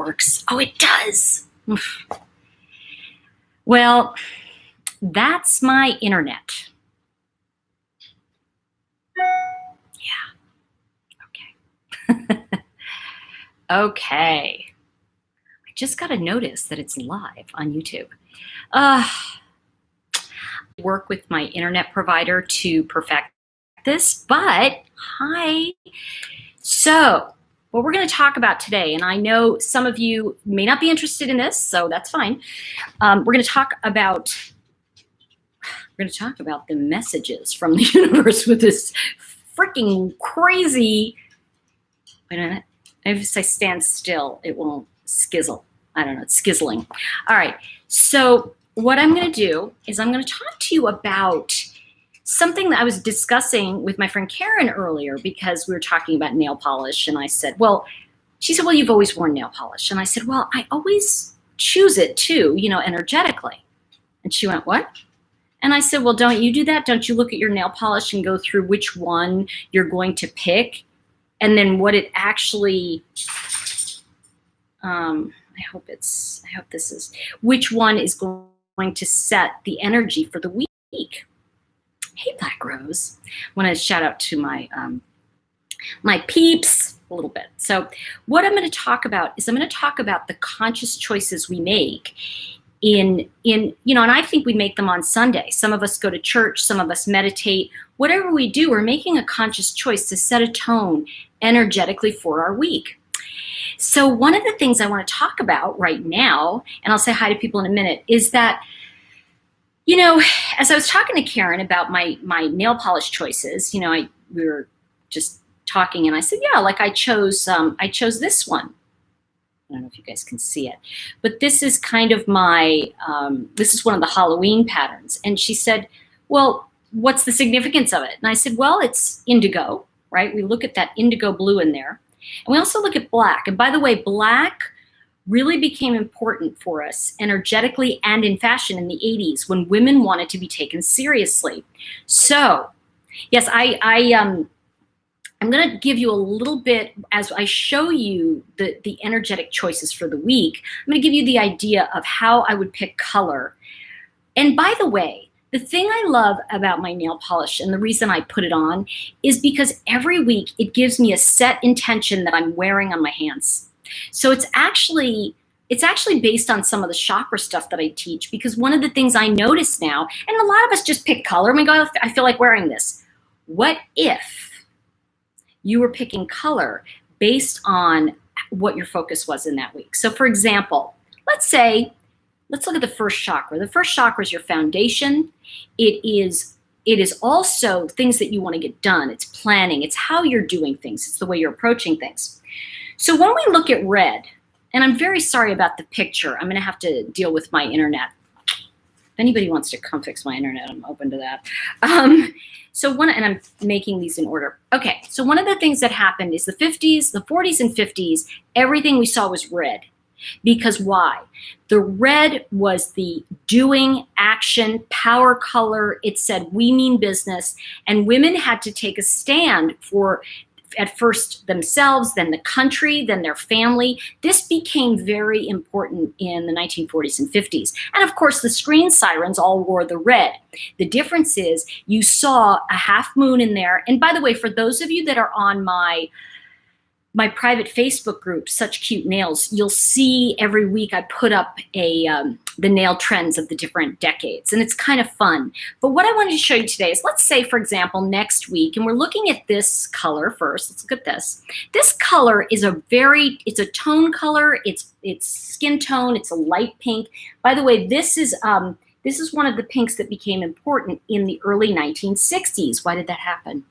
works. Oh, it does. Well, that's my internet. Yeah. Okay. Okay. I just got to notice that it's live on YouTube. Work with my internet provider to perfect this, but hi. So what we're going to talk about today, and I know some of you may not be interested in this, so that's fine. We're going to talk about the messages from the universe with this freaking crazy. Wait a minute. If I stand still, it won't skizzle. I don't know. It's skizzling. All right. So what I'm going to do is I'm going to talk to you about something that I was discussing with my friend Karen earlier, because we were talking about nail polish, and I said, well, she said, well, you've always worn nail polish. And I said, well, I always choose it too, energetically. And she went, what? And I said, well, don't you do that? Don't you look at your nail polish and go through which one you're going to pick? And then what it actually, which one is going to set the energy for the week. Hey, Black Rose. I want to shout out to my my peeps a little bit. So what I'm going to talk about is I'm going to talk about the conscious choices we make and I think we make them on Sunday. Some of us go to church, some of us meditate. Whatever we do, we're making a conscious choice to set a tone energetically for our week. So one of the things I want to talk about right now, and I'll say hi to people in a minute, is that, as I was talking to Karen about my nail polish choices, we were just talking, and I said, yeah, like I chose this one. I don't know if you guys can see it, but this is kind of this is one of the Halloween patterns. And she said, well, what's the significance of it? And I said, well, it's indigo, right? We look at that indigo blue in there. And we also look at black. And by the way, black really became important for us energetically and in fashion in the 80s when women wanted to be taken seriously. So yes, I'm going to give you a little bit, as I show you the energetic choices for the week, I'm going to give you the idea of how I would pick color. And by the way, the thing I love about my nail polish and the reason I put it on is because every week it gives me a set intention that I'm wearing on my hands. So it's actually based on some of the chakra stuff that I teach, because one of the things I notice now, and a lot of us just pick color, I feel like wearing this. What if you were picking color based on what your focus was in that week? So for example, let's look at the first chakra. The first chakra is your foundation. It is also things that you want to get done. It's planning. It's how you're doing things. It's the way you're approaching things. So when we look at red, and I'm very sorry about the picture. I'm going to have to deal with my internet. If anybody wants to come fix my internet, I'm open to that. And I'm making these in order. Okay, so one of the things that happened is the 50s, the 40s and 50s, everything we saw was red. Because why? The red was the doing, action, power color. It said, we mean business. And women had to take a stand for, at first themselves, then the country, then their family. This became very important in the 1940s and 50s. And of course, the screen sirens all wore the red. The difference is you saw a half moon in there. And by the way, for those of you that are on my private Facebook group, Such Cute Nails, you'll see every week I put up the nail trends of the different decades, and it's kind of fun. But what I wanted to show you today is, let's say, for example, next week, and we're looking at this color first. Let's look at this. This color is it's a tone color. It's skin tone. It's a light pink. By the way, this is one of the pinks that became important in the early 1960s. Why did that happen?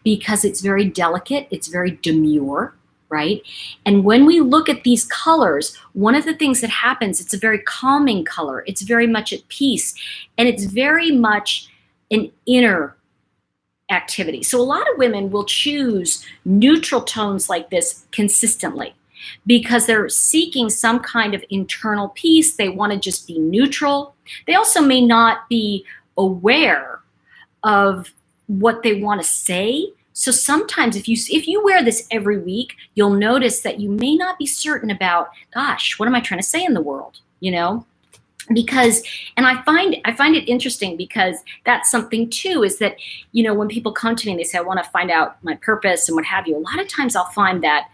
Because it's very delicate, it's very demure, right? And when we look at these colors, one of the things that happens, it's a very calming color. It's very much at peace, and it's very much an inner activity. So a lot of women will choose neutral tones like this consistently because they're seeking some kind of internal peace. They want to just be neutral. They also may not be aware of what they want to say So sometimes if you wear this every week, you'll notice that you may not be certain about, gosh, what am I trying to say in the world, you know? Because, and I find it interesting because that's something too, is that, you know, when people come to me and they say, I want to find out my purpose and what have you, a lot of times I'll find that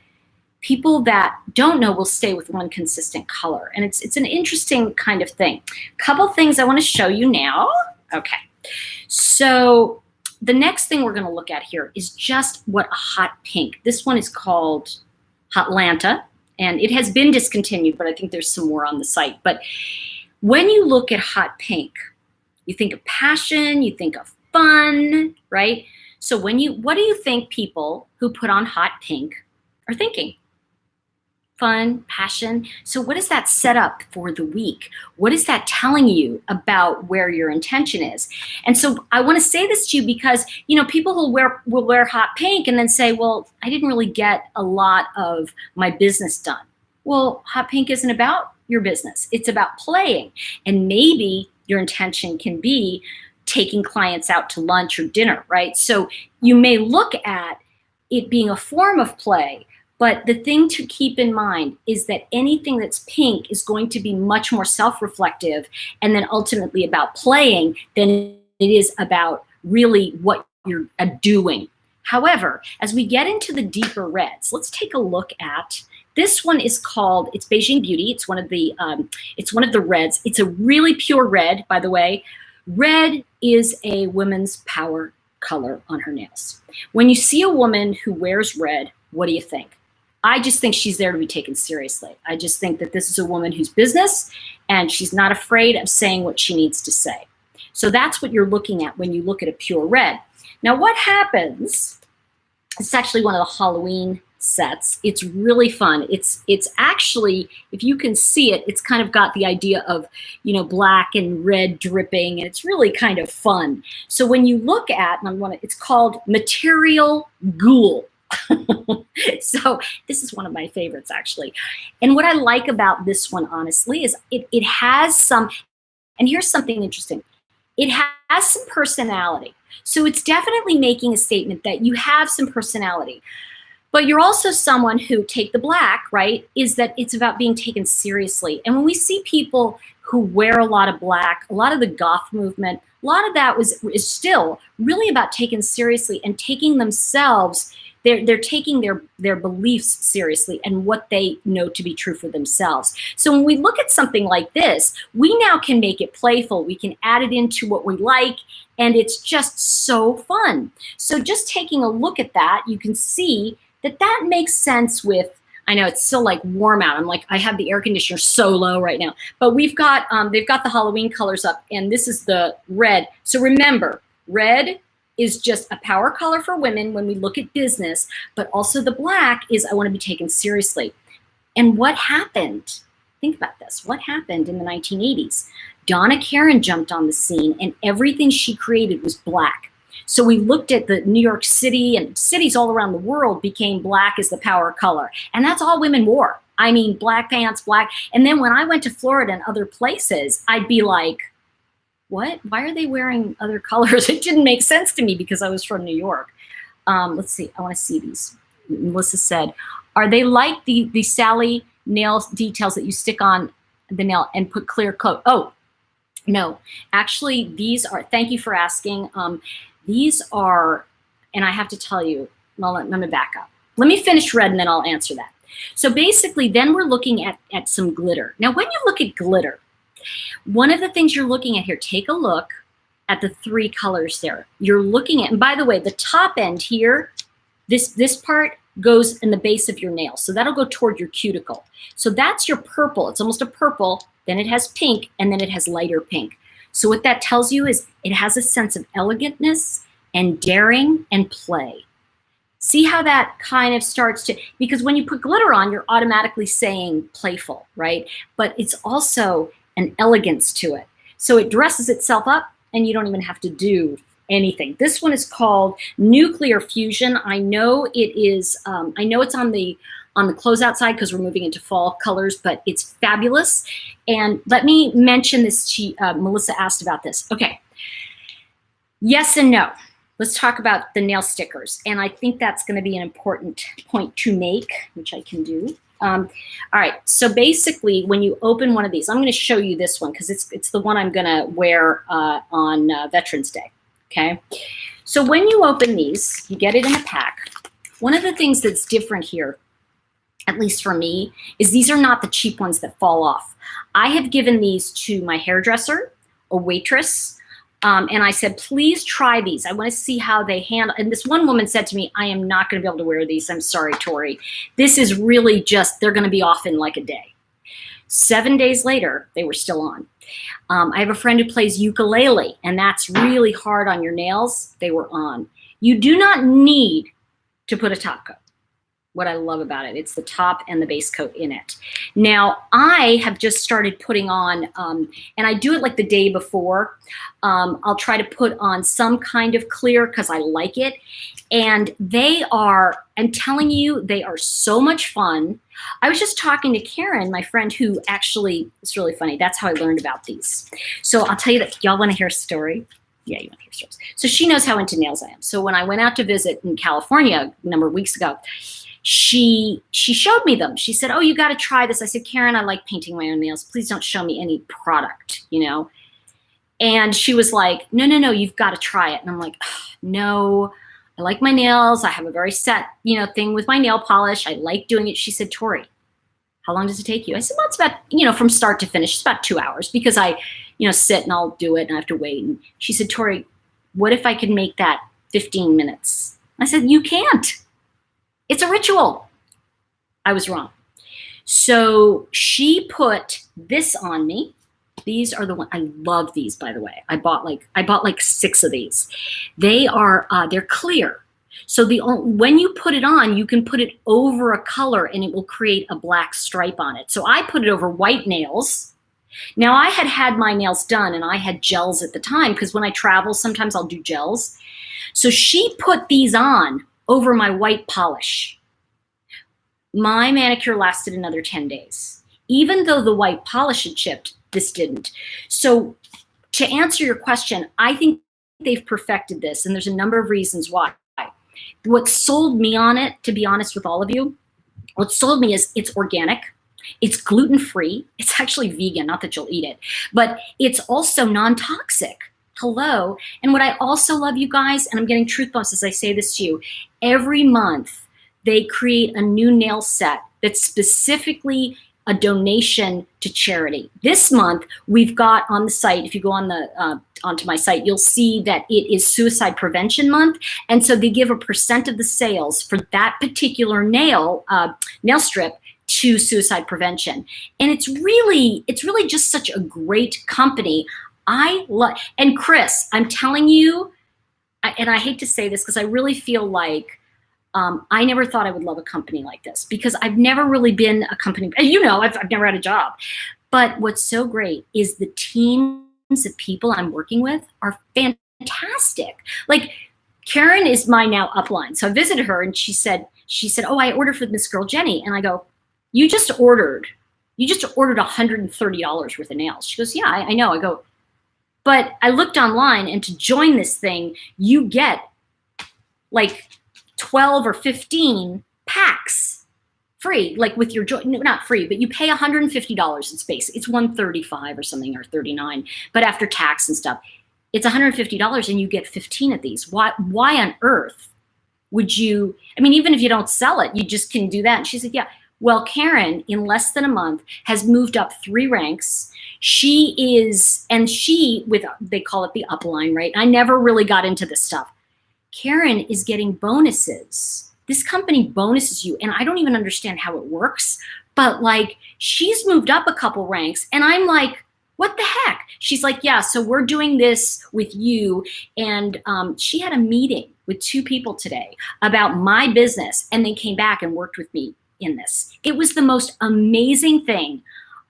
people that don't know will stay with one consistent color. And it's an interesting kind of thing. Couple things I want to show you now. Okay. So the next thing we're going to look at here is just what a hot pink. This one is called Hotlanta, and it has been discontinued, but I think there's some more on the site. But when you look at hot pink, you think of passion, you think of fun, right? So what do you think people who put on hot pink are thinking? Fun, passion. So what does that set up for the week? What is that telling you about where your intention is? And so I want to say this to you because, you know, people who will wear hot pink and then say, well, I didn't really get a lot of my business done. Well, hot pink isn't about your business. It's about playing. And maybe your intention can be taking clients out to lunch or dinner, right? So you may look at it being a form of play. But the thing to keep in mind is that anything that's pink is going to be much more self-reflective and then ultimately about playing than it is about really what you're doing. However, as we get into the deeper reds, let's take a look at this one. Is called, it's Beijing Beauty. It's one of the reds. It's a really pure red, by the way. Red is a woman's power color on her nails. When you see a woman who wears red, what do you think? I just think she's there to be taken seriously. I just think that this is a woman who's business and she's not afraid of saying what she needs to say. So that's what you're looking at when you look at a pure red. Now what happens, it's actually one of the Halloween sets. It's really fun. It's actually, if you can see it, it's kind of got the idea of, you know, black and red dripping, and it's really kind of fun. So when you look at, it's called Material Ghoul. So this is one of my favorites, actually. And what I like about this one, honestly, is it has some, and here's something interesting. It has some personality. So it's definitely making a statement that you have some personality. But you're also someone who, take the black, right, is that it's about being taken seriously. And when we see people who wear a lot of black, a lot of the goth movement, a lot of that is still really about taken seriously and taking themselves. They're taking their beliefs seriously and what they know to be true for themselves. So when we look at something like this, we now can make it playful. We can add it into what we like, and it's just so fun. So just taking a look at that, you can see that makes sense with, I know it's still like warm out. I'm like, I have the air conditioner so low right now, but we've got, they've got the Halloween colors up, and this is the red. So remember, red is just a power color for women when we look at business, but also the black is I want to be taken seriously. And what happened? Think about this. What happened in the 1980s? Donna Karan jumped on the scene, and everything she created was black. So we looked at the New York City, and cities all around the world became black as the power color. And that's all women wore. I mean, black pants, black. And then when I went to Florida and other places, I'd be like, what? Why are they wearing other colors? It didn't make sense to me because I was from New York. Let's see. I want to see these. Melissa said, are they like the Sally nail details that you stick on the nail and put clear coat? Oh, no. Actually, these are, thank you for asking. These are, and I have to tell you, well, let me back up. Let me finish red and then I'll answer that. So basically, then we're looking at some glitter. Now, when you look at glitter, one of the things you're looking at here, take a look at the three colors there. You're looking at, and by the way, the top end here, this part goes in the base of your nail. So that'll go toward your cuticle. So that's your purple. It's almost a purple, then it has pink, and then it has lighter pink. So what that tells you is it has a sense of elegantness and daring and play. See how that kind of starts to, because when you put glitter on, you're automatically saying playful, right? But it's also an elegance to it. So it dresses itself up and you don't even have to do anything. This one is called Nuclear Fusion. I know it is, I know it's on the closeout side because we're moving into fall colors, but it's fabulous. And let me mention this, Melissa asked about this. Okay, yes and no. let's talk about the nail stickers. And I think that's going to be an important point to make, which I can do. All right, so basically when you open one of these, I'm going to show you this one because it's the one I'm going to wear on Veterans Day, okay? So when you open these, you get it in a pack. One of the things that's different here, at least for me, is these are not the cheap ones that fall off. I have given these to my hairdresser, a waitress, and I said, please try these. I want to see how they handle. And this one woman said to me, I am not going to be able to wear these. I'm sorry, Tori. This is really just, they're going to be off in like a day. 7 days later, they were still on. I have a friend who plays ukulele, and that's really hard on your nails. They were on. You do not need to put a top coat. What I love about it, it's the top and the base coat in it. Now, I have just started putting on, and I do it like the day before. I'll try to put on some kind of clear because I like it. And they are, I'm telling you, they are so much fun. I was just talking to Karen, my friend, who actually, it's really funny. That's how I learned about these. So I'll tell you that, y'all want to hear a story? Yeah, you want to hear stories. So she knows how into nails I am. So when I went out to visit in California a number of weeks ago, she showed me them. She said, oh, you got to try this. I said, Karen, I like painting my own nails. Please don't show me any product, you know? And she was like, no, you've got to try it. And I'm like, no, I like my nails. I have a very set, you know, thing with my nail polish. I like doing it. She said, Tori, how long does it take you? I said, well, it's about, you know, from start to finish, it's about 2 hours because I, you know, sit and I'll do it and I have to wait. And she said, Tori, what if I could make that 15 minutes? I said, you can't. It's a ritual. I was wrong. So she put this on me. These are the ones, I love these, by the way. I bought like 6 of these. They are, they're clear. So when you put it on, you can put it over a color and it will create a black stripe on it. So I put it over white nails. Now I had my nails done and I had gels at the time because when I travel, sometimes I'll do gels. So she put these on over my white polish. My manicure lasted another 10 days. Even though the white polish had chipped, this didn't. So to answer your question, I think they've perfected this, and there's a number of reasons why. What sold me on it, to be honest with all of you, what sold me is it's organic, it's gluten-free, it's actually vegan, not that you'll eat it, but it's also non-toxic. Hello. And what I also love, you guys, and I'm getting truth bumps as I say this to you, every month they create a new nail set that's specifically a donation to charity. This month we've got on the site, if you go on the onto my site, you'll see that it is Suicide Prevention Month, and so they give a % of the sales for that particular nail strip to suicide prevention. And it's really just such a great company. I love, and Chris, I'm telling you, and I hate to say this because I really feel like I never thought I would love a company like this because I've never really been a company, you know, I've never had a job. But what's so great is the teams of people I'm working with are fantastic. Like Karen is my now upline. So I visited her and she said, oh, I ordered for Miss Girl Jenny. And I go, you just ordered $130 worth of nails. She goes, yeah, I know. I go, but I looked online and to join this thing, you get like 12 or 15 packs free, like with your joint, not free, but you pay $150 in space. It's $135 or something, or $39, but after tax and stuff, it's $150 and you get 15 of these. Why on earth would you, I mean, even if you don't sell it, you just can do that. And she said, yeah. Well, Karen, in less than a month, has moved up 3 ranks. She is, and she, with, they call it the upline, right? I never really got into this stuff. Karen is getting bonuses. This company bonuses you, and I don't even understand how it works, but like, she's moved up a couple ranks, and I'm like, what the heck? She's like, yeah, so we're doing this with you. And she had a meeting with 2 people today about my business, and they came back and worked with me in this. It was the most amazing thing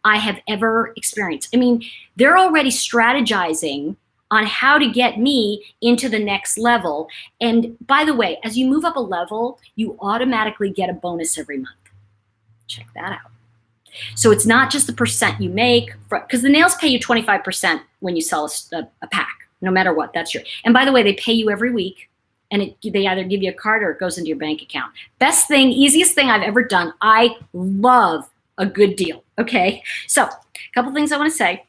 I have ever experienced. I mean, they're already strategizing on how to get me into the next level. And by the way, as you move up a level, you automatically get a bonus every month. Check that out. So it's not just the percent you make, because the nails pay you 25% when you sell a pack, no matter what, that's your, and by the way, they pay you every week. and they either give you a card or it goes into your bank account. Best thing, easiest thing I've ever done. I love a good deal, okay? So a couple things I want to say.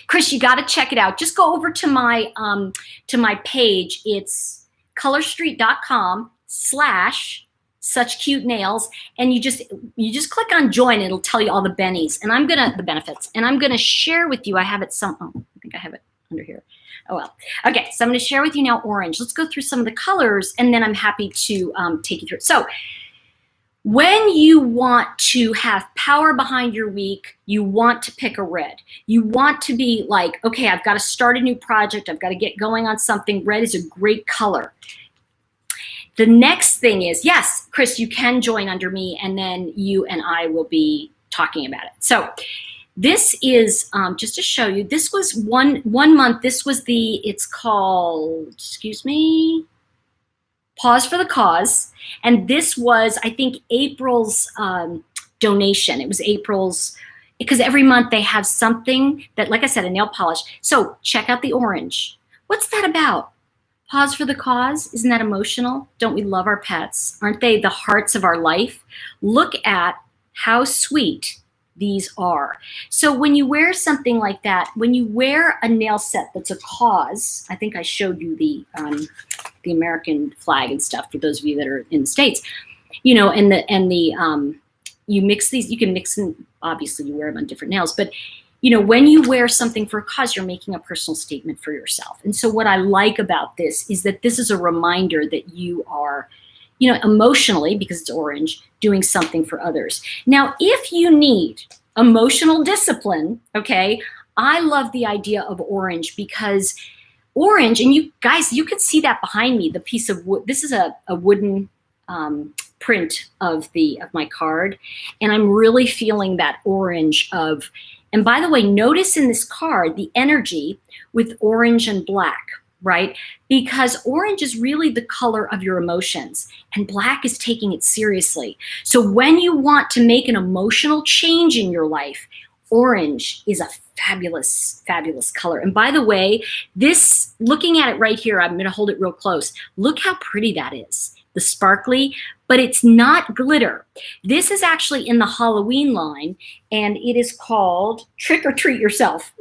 Chris, you got to check it out. Just go over to my page. It's colorstreet.com/such-cute-nails, and you just click on join. It'll tell you all the bennies, and the benefits, and I'm gonna share with you. I have it I think I have it under here. Oh well. Okay, so I'm gonna share with you now orange. Let's go through some of the colors, and then I'm happy to take you through it. So when you want to have power behind your week, you want to pick a red. You want to be like, okay, I've got to start a new project. I've got to get going on something. Red is a great color. The next thing is, yes, Chris, you can join under me, and then you and I will be talking about it. So this is, just to show you, this was one month. This was it's called, excuse me, Pause for the Cause. And this was, I think, April's donation. It was April's, because every month they have something that, like I said, a nail polish. So check out the orange. What's that about? Pause for the cause. Isn't that emotional? Don't we love our pets? Aren't they the hearts of our life? Look at how sweet these are. So when you wear something like that, when you wear a nail set that's a cause, I think I showed you the American flag and stuff for those of you that are in the States, you know, you mix these, you can mix them, obviously you wear them on different nails, but you know, when you wear something for a cause, you're making a personal statement for yourself. And so what I like about this is that this is a reminder that you are, you know, emotionally, because it's orange, doing something for others. Now, if you need emotional discipline, okay, I love the idea of orange, because orange, and you guys, you can see that behind me, the piece of wood. This is a wooden print of my card, and I'm really feeling that orange of, and by the way, notice in this card the energy with orange and black, right? Because orange is really the color of your emotions, and black is taking it seriously. So when you want to make an emotional change in your life, orange is a fabulous, fabulous color. And by the way, this, looking at it right here, I'm going to hold it real close. Look how pretty that is, the sparkly, but it's not glitter. This is actually in the Halloween line, and it is called Trick or Treat Yourself.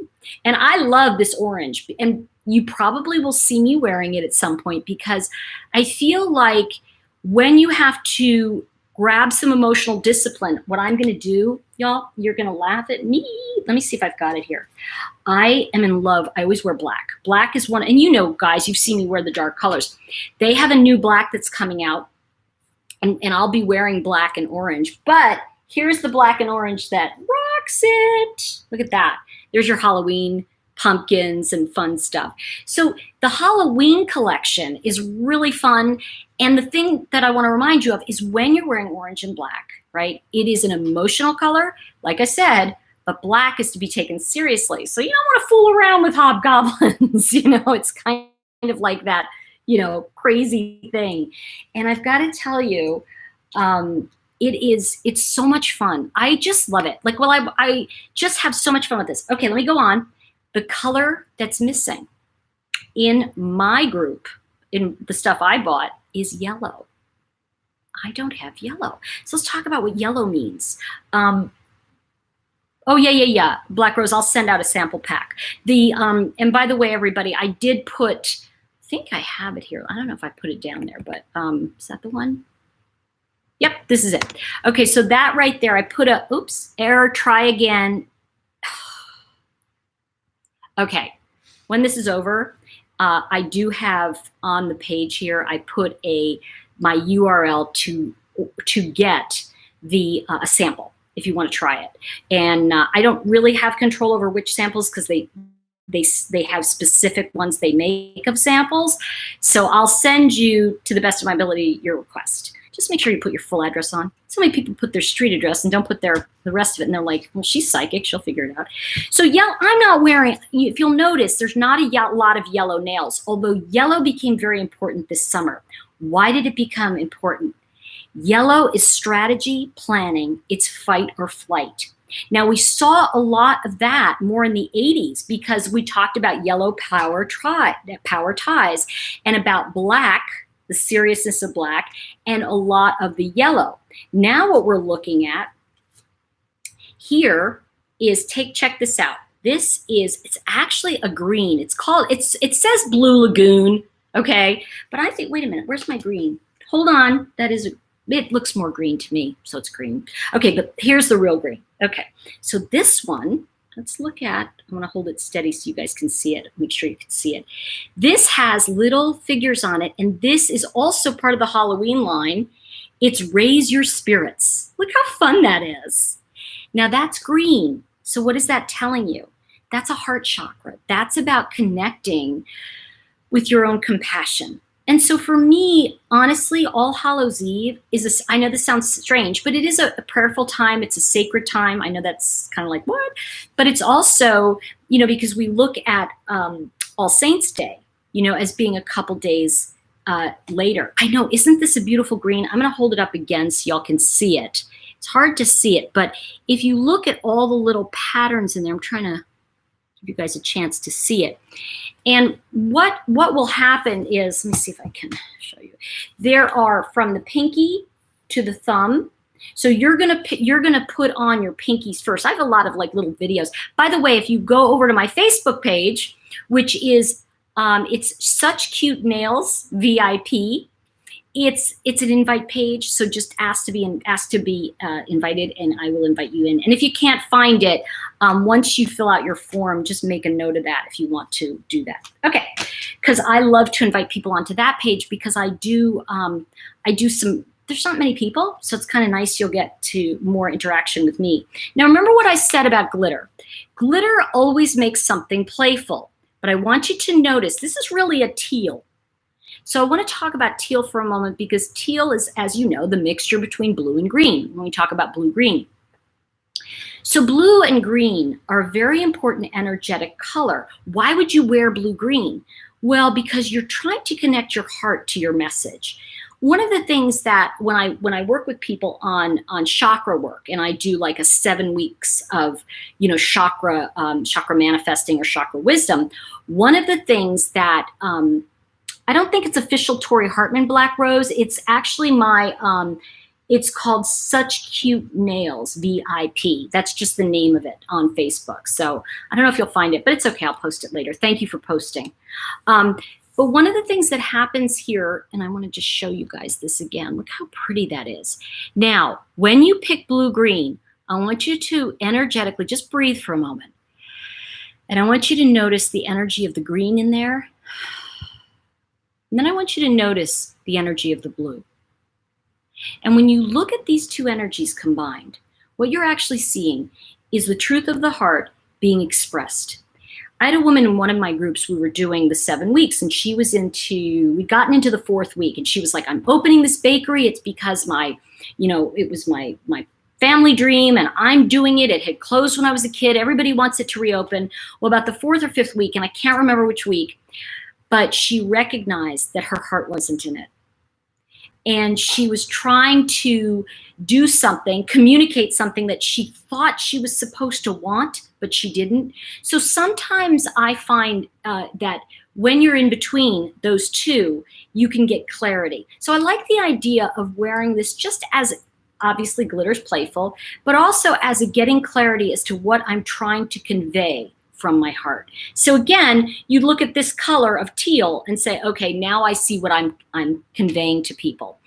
And I love this orange, and you probably will see me wearing it at some point, because I feel like when you have to grab some emotional discipline, what I'm going to do, y'all, you're going to laugh at me. Let me see if I've got it here. I am in love. I always wear black. Black is one, and you know, guys, you've seen me wear the dark colors. They have a new black that's coming out, and I'll be wearing black and orange. But here's the black and orange that rocks it. Look at that. There's your Halloween pumpkins and fun stuff. So the Halloween collection is really fun. And the thing that I want to remind you of is when you're wearing orange and black, right? It is an emotional color, like I said, but black is to be taken seriously. So you don't want to fool around with hobgoblins. You know, it's kind of like that, you know, crazy thing. And I've got to tell you, it's so much fun. I just love it. Like, well, I just have so much fun with this. Okay, let me go on. The color that's missing in my group, in the stuff I bought, is yellow. I don't have yellow. So let's talk about what yellow means. Oh, yeah. Black Rose, I'll send out a sample pack. And by the way, everybody, I did put, I think I have it here. I don't know if I put it down there, but is that the one? Yep, this is it. Okay, so that right there, I put a, oops, error, try again. Okay, when this is over, I do have on the page here, I put my URL to get a sample if you want to try it. And I don't really have control over which samples, because they have specific ones they make of samples. So I'll send you, to the best of my ability, your request. Just make sure you put your full address on. So many people put their street address and don't put the rest of it, and they're like, well, she's psychic, she'll figure it out. So yeah, I'm not wearing, if you'll notice, there's not a lot of yellow nails, although yellow became very important this summer. Why did it become important? Yellow is strategy, planning, it's fight or flight. Now, we saw a lot of that more in the 80s because we talked about yellow power ties and about black, the seriousness of black, and a lot of the yellow. Now what we're looking at here is, check this out. This is, it's actually a green. It says Blue Lagoon, okay? But I think, wait a minute, where's my green? Hold on, it looks more green to me, so it's green. Okay, but here's the real green. Okay, so this one, let's look at, I'm gonna hold it steady so you guys can see it, make sure you can see it. This has little figures on it, and this is also part of the Halloween line. It's Raise Your Spirits. Look how fun that is. Now that's green, so what is that telling you? That's a heart chakra. That's about connecting with your own compassion. And so for me, honestly, All Hallows Eve is I know this sounds strange, but it is a prayerful time. It's a sacred time. I know that's kind of like, what? But it's also, because we look at All Saints Day, as being a couple days later. I know, isn't this a beautiful green? I'm going to hold it up again so y'all can see it. It's hard to see it, but if you look at all the little patterns in there, I'm trying to give you guys a chance to see it. And what will happen is, let me see if I can show you. There are from the pinky to the thumb. So you're gonna put on your pinkies first. I have a lot of like little videos. By the way, if you go over to my Facebook page, which is it's Such Cute Nails VIP. It's an invite page, so just ask to be invited, and I will invite you in. And if you can't find it, once you fill out your form, just make a note of that if you want to do that. Okay, because I love to invite people onto that page because I do some. There's not many people, so it's kind of nice. You'll get to more interaction with me. Now, remember what I said about glitter. Glitter always makes something playful, but I want you to notice this is really a teal. So I want to talk about teal for a moment because teal is, as you know, the mixture between blue and green when we talk about blue-green. So blue and green are a very important energetic color. Why would you wear blue-green? Well, because you're trying to connect your heart to your message. One of the things that when I work with people on chakra work, and I do like a 7 weeks of chakra manifesting or chakra wisdom, one of the things that I don't think it's official Tori Hartman Black Rose. It's actually my, it's called Such Cute Nails VIP. That's just the name of it on Facebook. So I don't know if you'll find it, but it's okay. I'll post it later. Thank you for posting. But one of the things that happens here, and I want to just show you guys this again. Look how pretty that is. Now, when you pick blue-green, I want you to energetically just breathe for a moment. And I want you to notice the energy of the green in there. And then I want you to notice the energy of the blue. And when you look at these two energies combined, what you're actually seeing is the truth of the heart being expressed. I had a woman in one of my groups, we were doing the 7 weeks, and we'd gotten into the 4th week, and she was like, I'm opening this bakery. It's because it was my family dream, and I'm doing it. It had closed when I was a kid. Everybody wants it to reopen. Well, about the 4th or 5th week, and I can't remember which week, but she recognized that her heart wasn't in it. And she was trying to do something, communicate something that she thought she was supposed to want, but she didn't. So sometimes I find that when you're in between those two, you can get clarity. So I like the idea of wearing this just as, obviously glitter's playful, but also as a getting clarity as to what I'm trying to convey from my heart. So again, you look at this color of teal and say, okay, now I see what I'm conveying to people.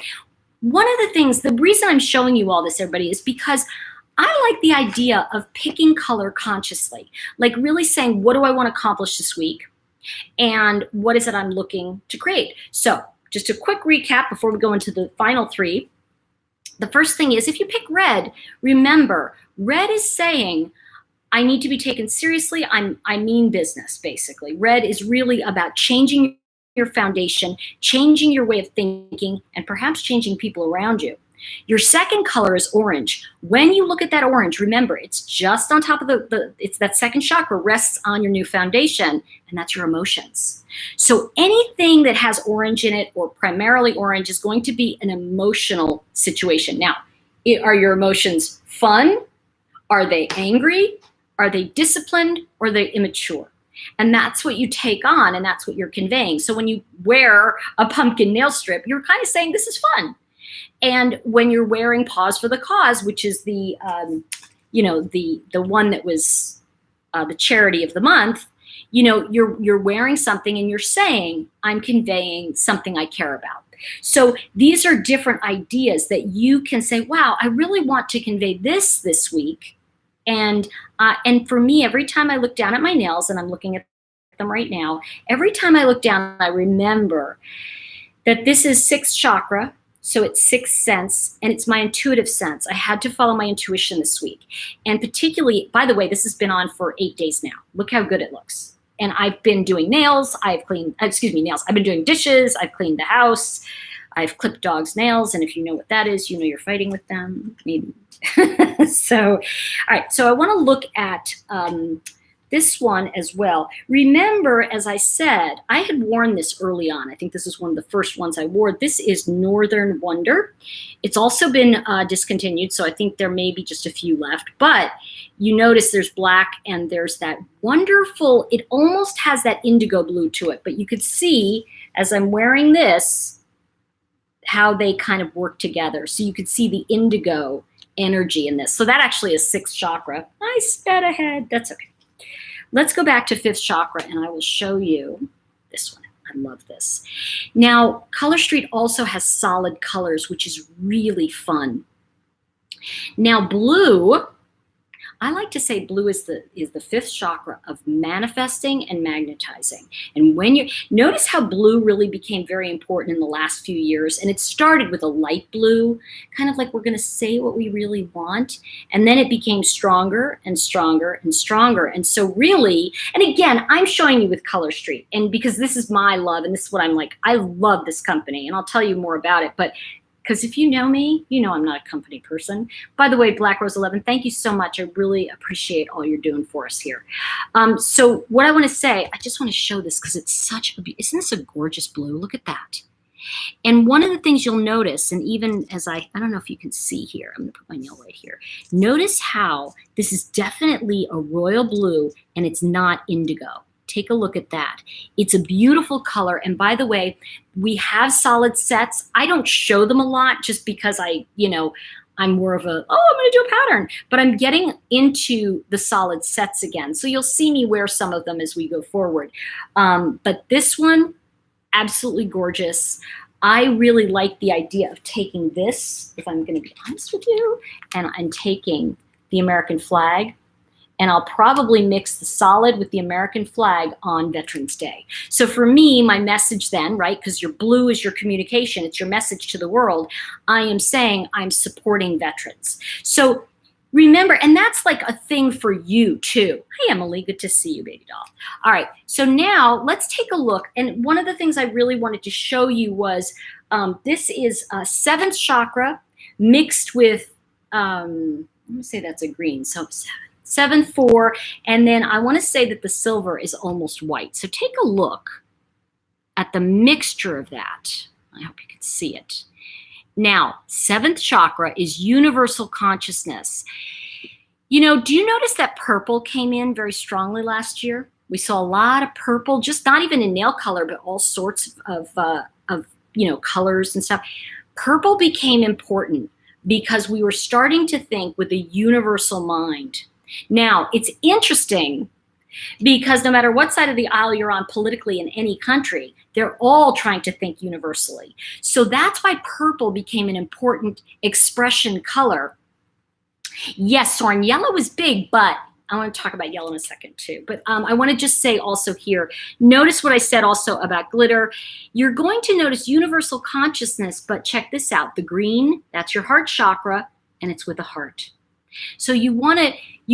One of the things, the reason I'm showing you all this, everybody, is because I like the idea of picking color consciously, like really saying, what do I want to accomplish this week? And what is it I'm looking to create? So just a quick recap before we go into the final 3. The first thing is, if you pick red, remember, red is saying, I need to be taken seriously. I mean business, basically. Red is really about changing your foundation, changing your way of thinking, and perhaps changing people around you. Your second color is orange. When you look at that orange, remember, it's just on top of it's that second chakra rests on your new foundation, and that's your emotions. So anything that has orange in it, or primarily orange, is going to be an emotional situation. Now, are your emotions fun? Are they angry? Are they disciplined? Or are they immature? And that's what you take on, and that's what you're conveying. So when you wear a pumpkin nail strip, you're kind of saying this is fun. And when you're wearing Pause for the Cause, which is the the one that was the charity of the month, you're wearing something and you're saying, I'm conveying something I care about. So these are different ideas that you can say, wow, I really want to convey this week. And for me, every time I look down at my nails, and I'm looking at them right now, every time I look down, I remember that this is sixth chakra, so it's sixth sense, and it's my intuitive sense. I had to follow my intuition this week. And particularly, by the way, this has been on for 8 days now. Look how good it looks. And I've been doing nails, I've been doing dishes, I've cleaned the house, I've clipped dogs' nails, and if you know what that is, you're fighting with them, maybe. So, all right, so I want to look at this one as well. Remember, as I said, I had worn this early on. I think this is one of the first ones I wore. This is Northern Wonder. It's also been discontinued, so I think there may be just a few left. But you notice there's black and there's that wonderful, it almost has that indigo blue to it. But you could see, as I'm wearing this, how they kind of work together. So you could see the indigo energy in this. So that actually is sixth chakra. I sped ahead. That's okay. Let's go back to fifth chakra, and I will show you this one. I love this. Now, ColorStreet also has solid colors, which is really fun. Now, blue, I like to say blue is the fifth chakra of manifesting and magnetizing. And when you notice how blue really became very important in the last few years, and it started with a light blue, kind of like we're going to say what we really want, and then it became stronger and stronger and stronger. And so really, and again, I'm showing you with ColorStreet, and because this is my love, and this is what I'm like, I love this company, and I'll tell you more about it, but because if you know me, you know I'm not a company person. By the way, Black Rose 11, thank you so much. I really appreciate all you're doing for us here. So what I want to say, I just want to show this because it's such a, isn't this a gorgeous blue? Look at that. And one of the things you'll notice, and even as I don't know if you can see here, I'm going to put my nail right here. Notice how this is definitely a royal blue and it's not indigo. Take a look at that. It's a beautiful color. And by the way, we have solid sets. I don't show them a lot just because I'm more of a, I'm going to do a pattern. But I'm getting into the solid sets again. So you'll see me wear some of them as we go forward. But this one, absolutely gorgeous. I really like the idea of taking this, if I'm going to be honest with you, and I'm taking the American flag. And I'll probably mix the solid with the American flag on Veterans Day. So for me, my message then, right, because your blue is your communication, it's your message to the world, I am saying I'm supporting veterans. So remember, and that's like a thing for you too. Hey, Emily, good to see you, baby doll. All right, so now let's take a look. And one of the things I really wanted to show you was this is seventh chakra mixed with, I'm gonna say that's a green, so 7-4, and then I want to say that the silver is almost white. So take a look at the mixture of that. I hope you can see it. Now, seventh chakra is universal consciousness. Do you notice that purple came in very strongly last year? We saw a lot of purple, just not even in nail color, but all sorts of colors and stuff. Purple became important because we were starting to think with a universal mind. Now, it's interesting because no matter what side of the aisle you're on politically in any country, they're all trying to think universally. So that's why purple became an important expression color. Yes, Soren, yellow is big, but I want to talk about yellow in a second too. But I want to just say also here, notice what I said also about glitter. You're going to notice universal consciousness, but check this out. The green, that's your heart chakra, and it's with a heart. So you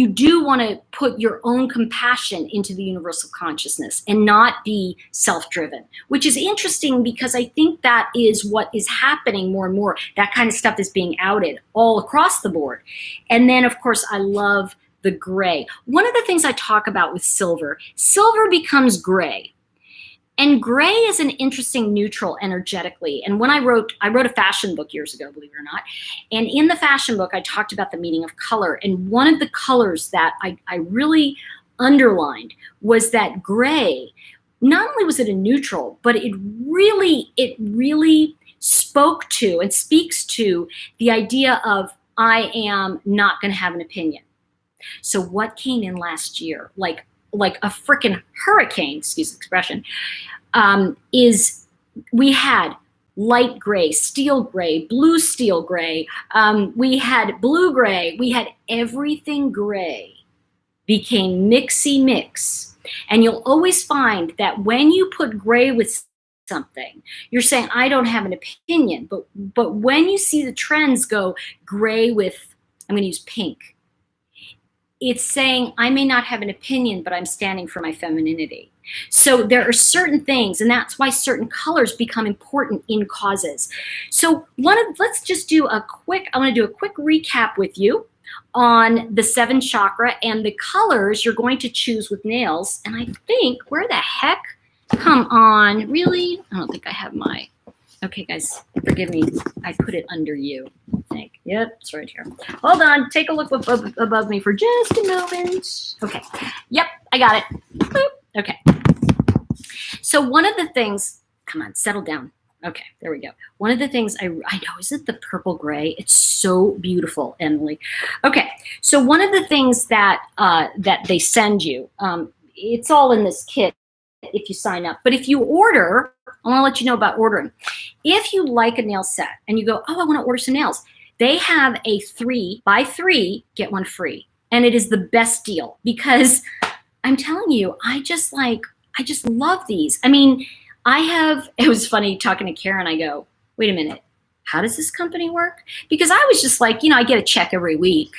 do want to put your own compassion into the universal consciousness and not be self-driven, which is interesting because I think that is what is happening more and more. That kind of stuff is being outed all across the board. And then, of course, I love the gray. One of the things I talk about with silver becomes gray. And gray is an interesting neutral energetically. And when I wrote a fashion book years ago, believe it or not. And in the fashion book, I talked about the meaning of color. And one of the colors that I really underlined was that gray. Not only was it a neutral, but it really spoke to and speaks to the idea of I am not going to have an opinion. So what came in last year, like a freaking hurricane, excuse the expression, is we had light gray, steel gray, blue steel gray. We had blue gray. We had everything gray became mixy mix. And you'll always find that when you put gray with something, you're saying, I don't have an opinion. But when you see the trends go gray with, I'm going to use pink, it's saying, I may not have an opinion, but I'm standing for my femininity. So there are certain things, and that's why certain colors become important in causes. So let's just do I want to do a quick recap with you on the 7 chakra and the colors you're going to choose with nails. And I think, where the heck, come on, really? I don't think I have my, okay guys, forgive me. I put it under you, I think. Yep, it's right here. Hold on, take a look above me for just a moment. Okay, yep, I got it. Boop. Okay. So one of the things, come on, settle down. Okay, there we go. One of the things I know, is it the purple gray? It's so beautiful, Emily. Okay, so one of the things that that they send you, it's all in this kit if you sign up. But if you order, I want to let you know about ordering. If you like a nail set and you go, oh, I want to order some nails, they have a 3 buy 3 get 1 free, and it is the best deal because I'm telling you, I just love these. I mean, it was funny talking to Karen. I go, wait a minute, how does this company work? Because I was just like, I get a check every week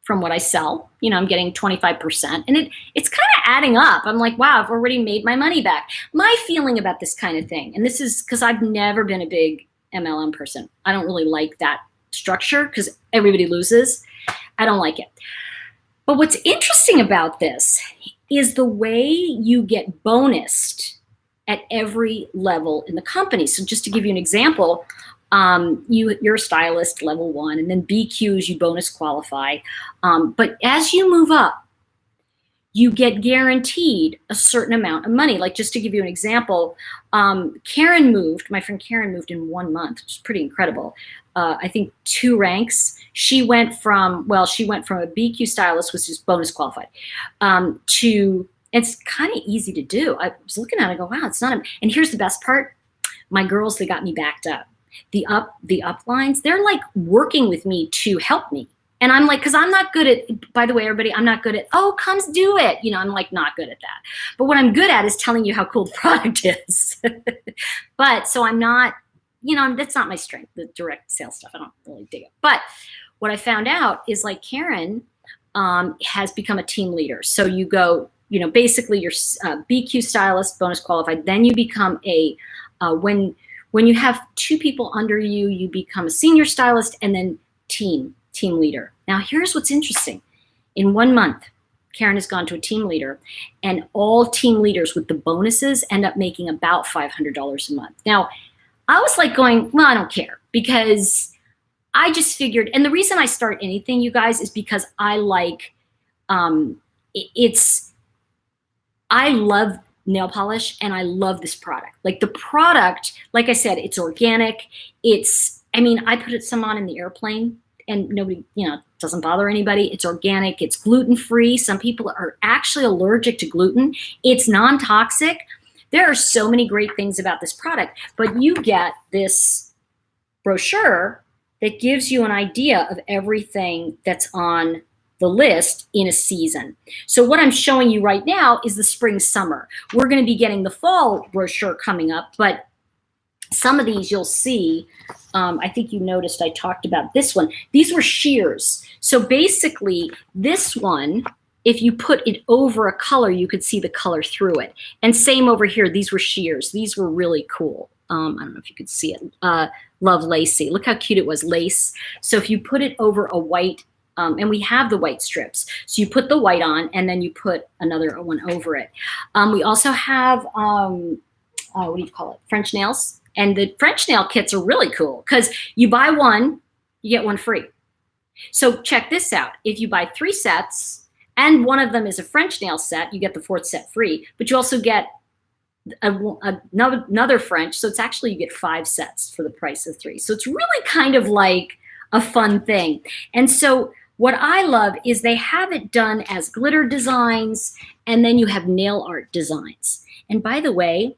from what I sell. I'm getting 25%, and it's kind of adding up. I'm like, wow, I've already made my money back. My feeling about this kind of thing, and this is because I've never been a big MLM person. I don't really like that structure because everybody loses. I don't like it. But what's interesting about this is the way you get bonused at every level in the company. So just to give you an example, you're a stylist, level 1, and then BQs, you bonus qualify. But as you move up, you get guaranteed a certain amount of money. Like, just to give you an example, my friend Karen moved in 1 month, which is pretty incredible. I think 2 ranks. She went from a BQ stylist, which is bonus qualified, to, it's kind of easy to do. I was looking at it, I go, wow, it's not, and here's the best part. My girls, they got me backed up. The uplines, they're like working with me to help me. And I'm like, because I'm not good at, by the way, everybody, I'm not good at, oh, come do it. I'm like not good at that. But what I'm good at is telling you how cool the product is. But so I'm not, that's not my strength, the direct sales stuff. I don't really dig it. But what I found out is, like, Karen has become a team leader. So you go, basically you're BQ stylist, bonus qualified. Then you become when you have 2 people under you, you become a senior stylist, and then team leader. Now, here's what's interesting. In 1 month, Karen has gone to a team leader, and all team leaders with the bonuses end up making about $500 a month. Now, I was like going, well, I don't care, because I just figured, and the reason I start anything, you guys, is because I like, I love nail polish, and I love this product. Like, the product, like I said, it's organic. I put some on in the airplane, and nobody, doesn't bother anybody. It's organic. It's gluten-free. Some people are actually allergic to gluten. It's non-toxic. There are so many great things about this product, but you get this brochure that gives you an idea of everything that's on the list in a season. So what I'm showing you right now is the spring, summer. We're going to be getting the fall brochure coming up, but some of these you'll see, I think you noticed I talked about this one. These were shears. So basically this one, if you put it over a color, you could see the color through it. And same over here, these were shears. These were really cool. I don't know if you could see it. Love Lacy. Look how cute it was, lace. So if you put it over a white and we have the white strips. So you put the white on and then you put another one over it. We also have, what do you call it? French nails. And the French nail kits are really cool because you buy one, you get one free. So check this out. If you buy 3 sets and one of them is a French nail set, you get the 4th set free, but you also get another French. So it's actually, you get 5 sets for the price of 3. So it's really kind of like a fun thing. And so what I love is they have it done as glitter designs, and then you have nail art designs. And by the way,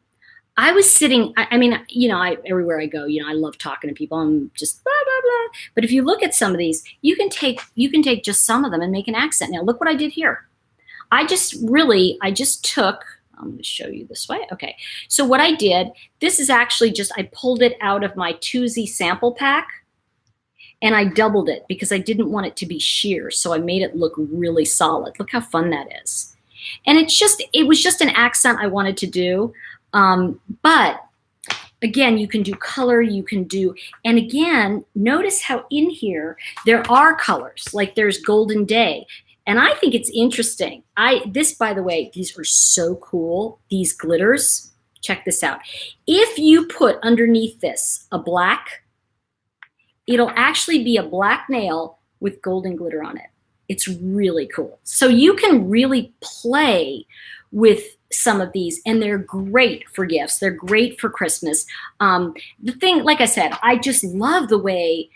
I was sitting, I mean, you know, everywhere I go, you know, I love talking to people. I'm just blah, blah, blah. But if you look at some of these, you can take just some of them and make an accent. Now, look what I did here. I just took, I'm going to show you this way. Okay. So what I did, this is actually just, I pulled it out of my 2Z sample pack and I doubled it because I didn't want it to be sheer. So I made it look really solid. Look how fun that is. And it was just an accent I wanted to do. But again, you can do color, you can do, and again, notice how in here, there are colors, like there's Golden Day. And I think it's interesting. This, by the way, these are so cool. These glitters, check this out. If you put underneath this a black, it'll actually be a black nail with golden glitter on it. It's really cool. So you can really play with some of these, and they're great for gifts. They're great for Christmas. The thing, like I said, I just love the way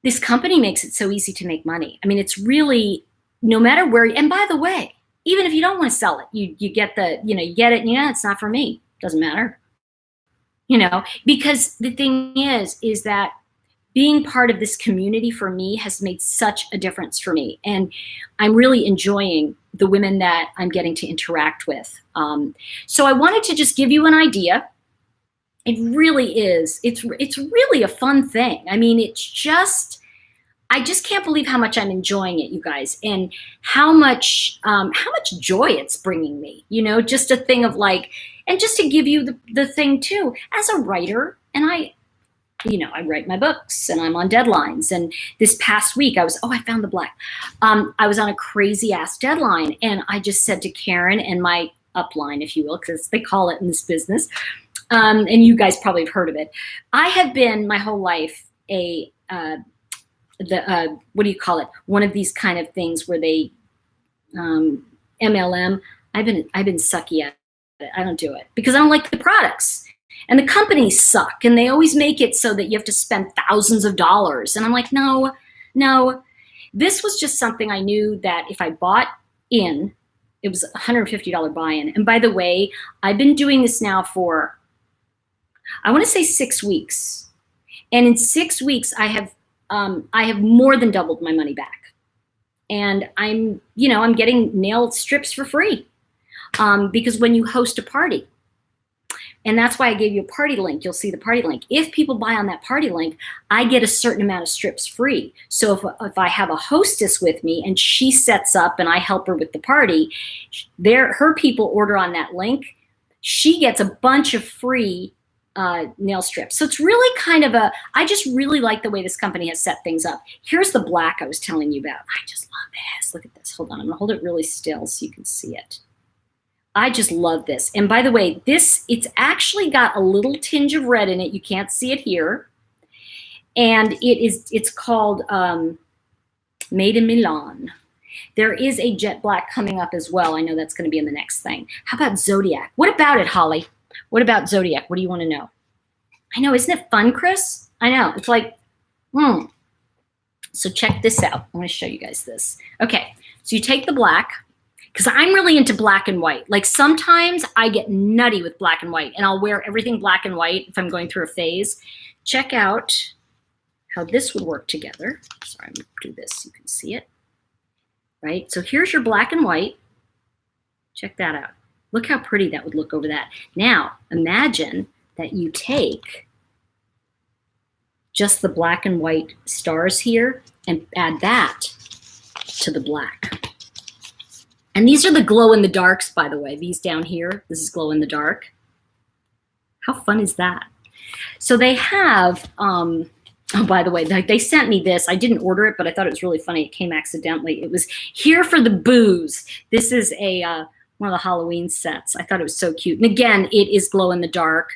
this company makes it so easy to make money. I mean, it's really, no matter where, and by the way, even if you don't want to sell it, you get the, you know, you get it and yeah, it's not for me. Doesn't matter. You know, because the thing is that being part of this community for me has made such a difference for me. And I'm really enjoying the women that I'm getting to interact with. So I wanted to just give you an idea. It really is. It's really a fun thing. I mean, I just can't believe how much I'm enjoying it, you guys, and how much joy it's bringing me, you know, just a thing of like, and just to give you the thing too, as a writer, and I write my books and I'm on deadlines. And this past week I found the black. I was on a crazy ass deadline, and I just said to Karen and my upline, if you will, because they call it in this business, and you guys probably have heard of it. I have been my whole life what do you call it? One of these kind of things where they, MLM. I've been sucky at it. I don't do it because I don't like the products. And the companies suck, and they always make it so that you have to spend thousands of dollars. And I'm like, no. This was just something I knew that if I bought in, it was a $150 buy-in. And by the way, I've been doing this now for, I want to say 6 weeks. And in 6 weeks, I have more than doubled my money back. And I'm getting nail strips for free because when you host a party, and that's why I gave you a party link. You'll see the party link. If people buy on that party link, I get a certain amount of strips free. So if I have a hostess with me and she sets up and I help her with the party, her people order on that link, she gets a bunch of free nail strips. So it's really kind of I just really like the way this company has set things up. Here's the black I was telling you about. I just love this. Look at this. Hold on. I'm going to hold it really still so you can see it. I just love this. And by the way, it's actually got a little tinge of red in it. You can't see it here. And it's called Made in Milan. There is a jet black coming up as well. I know that's going to be in the next thing. How about Zodiac? What about it, Holly? What about Zodiac? What do you want to know? I know, isn't it fun, Chris? I know. It's like, So check this out. I want to show you guys this. Okay, so you take the black, because I'm really into black and white. Like sometimes I get nutty with black and white, and I'll wear everything black and white if I'm going through a phase. Check out how this would work together. Sorry, I'm going to do this so you can see it. Right? So here's your black and white. Check that out. Look how pretty that would look over that. Now, imagine that you take just the black and white stars here and add that to the black. And these are the glow in the darks, by the way. These down here, this is glow in the dark. How fun is that? So they have, Oh, by the way, they sent me this. I didn't order it, but I thought it was really funny. It came accidentally. It was here for the booze. This is a one of the Halloween sets. I thought it was so cute. And again, it is glow in the dark.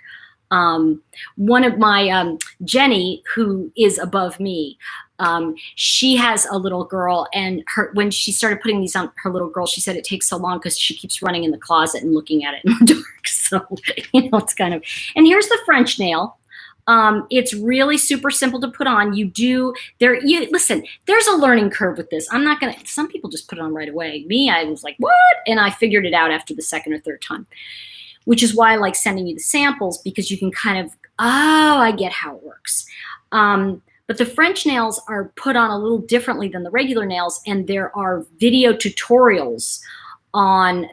One of my Jenny, who is above me, she has a little girl, and when she started putting these on her little girl, she said it takes so long because she keeps running in the closet and looking at it in the dark. So, it's kind of, and here's the French nail. It's really super simple to put on. Listen, there's a learning curve with this. Some people just put it on right away. Me, I was like, what? And I figured it out after the second or third time, which is why I like sending you the samples, because you can kind of, I get how it works. But the French nails are put on a little differently than the regular nails, and there are video tutorials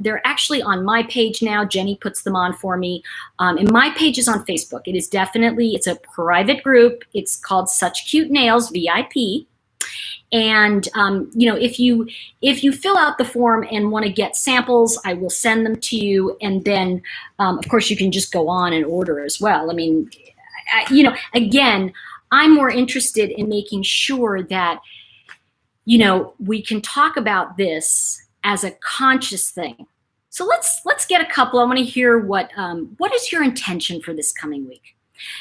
they're actually on my page now. Jenny puts them on for me. And my page is on Facebook. It's a private group. It's called Such Cute Nails, VIP. And, if you fill out the form and want to get samples, I will send them to you. And then, of course, you can just go on and order as well. I mean, again, I'm more interested in making sure that, we can talk about this as a conscious thing. So let's get a couple. I want to hear what is your intention for this coming week.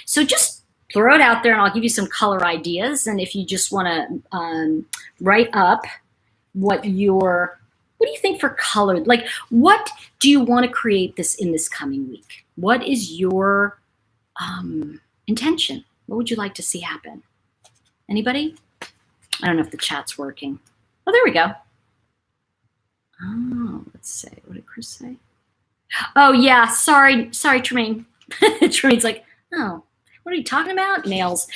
So just throw it out there, and I'll give you some color ideas. And if you just want to write up what do you think for color? Like, what do you want to create in this coming week? What is your intention? What would you like to see happen? Anybody? I don't know if the chat's working. Oh, there we go. Oh, let's see. What did Chris say? Oh, yeah. Sorry, Tremaine. Tremaine's like, oh, what are you talking about? Nails.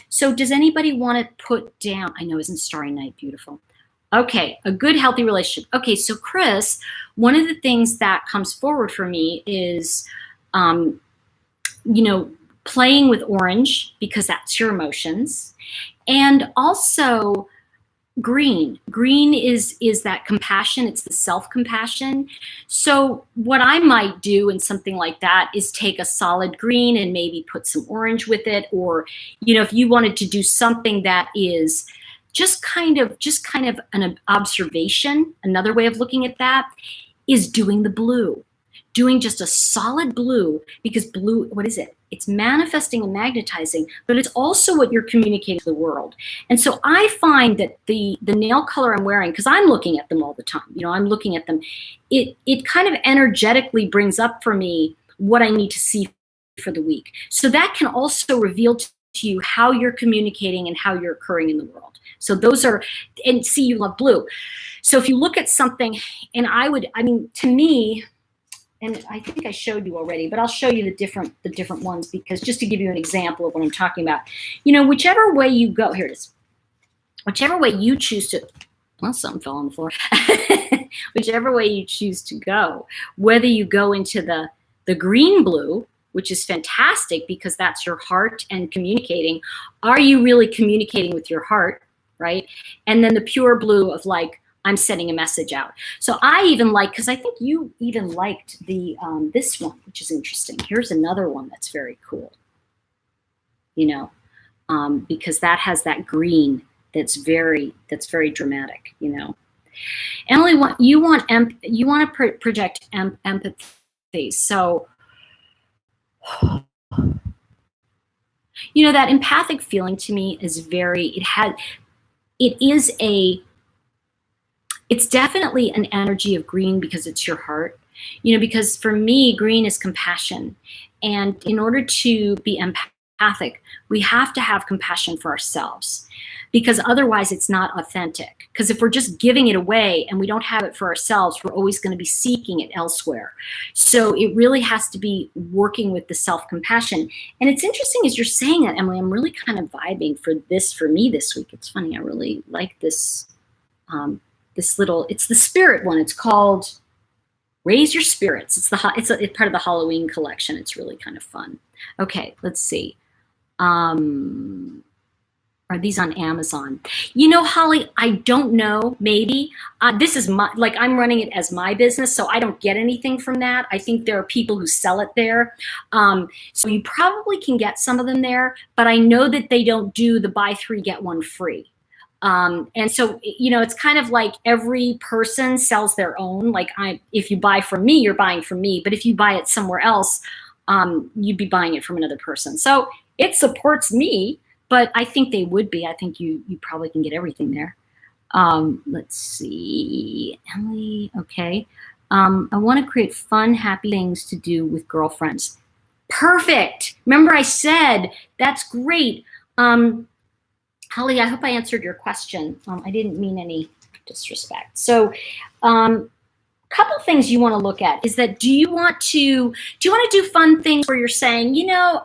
So does anybody want to put down, I know, isn't Starry Night beautiful? Okay, a good, healthy relationship. Okay, so Chris, one of the things that comes forward for me is, playing with orange, because that's your emotions. And also, green is that compassion. It's the self-compassion. So what I might do in something like that is take a solid green and maybe put some orange with it. Or, if you wanted to do something that is just kind of an observation, another way of looking at that is doing the blue. Doing just a solid blue, because blue, what is it? It's manifesting and magnetizing, but it's also what you're communicating to the world. And so I find that the nail color I'm wearing, because I'm looking at them all the time, I'm looking at them, it kind of energetically brings up for me what I need to see for the week. So that can also reveal to you how you're communicating and how you're occurring in the world. So those are, and see, you love blue. So if you look at something, and to me, and I think I showed you already, but I'll show you the different ones, because just to give you an example of what I'm talking about, whichever way you go, here it is. Whichever way you choose to, well, something fell on the floor. Whichever way you choose to go, whether you go into the green blue, which is fantastic because that's your heart and communicating. Are you really communicating with your heart, right? And then the pure blue of like, I'm sending a message out. So I even like, because I think you even liked this one, which is interesting. Here's another one that's very cool. Because that has that green that's very dramatic. Emily, you want to project empathy. So that empathic feeling to me is it's definitely an energy of green, because it's your heart, because for me, green is compassion. And in order to be empathic, we have to have compassion for ourselves, because otherwise it's not authentic. Because if we're just giving it away and we don't have it for ourselves, we're always going to be seeking it elsewhere. So it really has to be working with the self-compassion. And it's interesting as you're saying that, Emily, I'm really kind of vibing for me this week. It's funny, I really like this. It's the spirit one. It's called Raise Your Spirits. It's part of the Halloween collection. It's really kind of fun. Okay, let's see. Are these on Amazon? You know, Holly, I don't know, maybe. This is my, like, I'm running it as my business, so I don't get anything from that. I think there are people who sell it there. So you probably can get some of them there, but I know that they don't do the buy three, get one free. And so, you know, it's kind of like every person sells their own. Like, if you buy from me, you're buying from me, but if you buy it somewhere else, you'd be buying it from another person. So it supports me. But I think they would be. I think you probably can get everything there. Let's see, Emily, okay. I want to create fun, happy things to do with girlfriends. Perfect. Remember I said, that's great. Holly, I hope I answered your question. I didn't mean any disrespect. So couple things you want to look at is that, do you want to do fun things where you're saying, you know,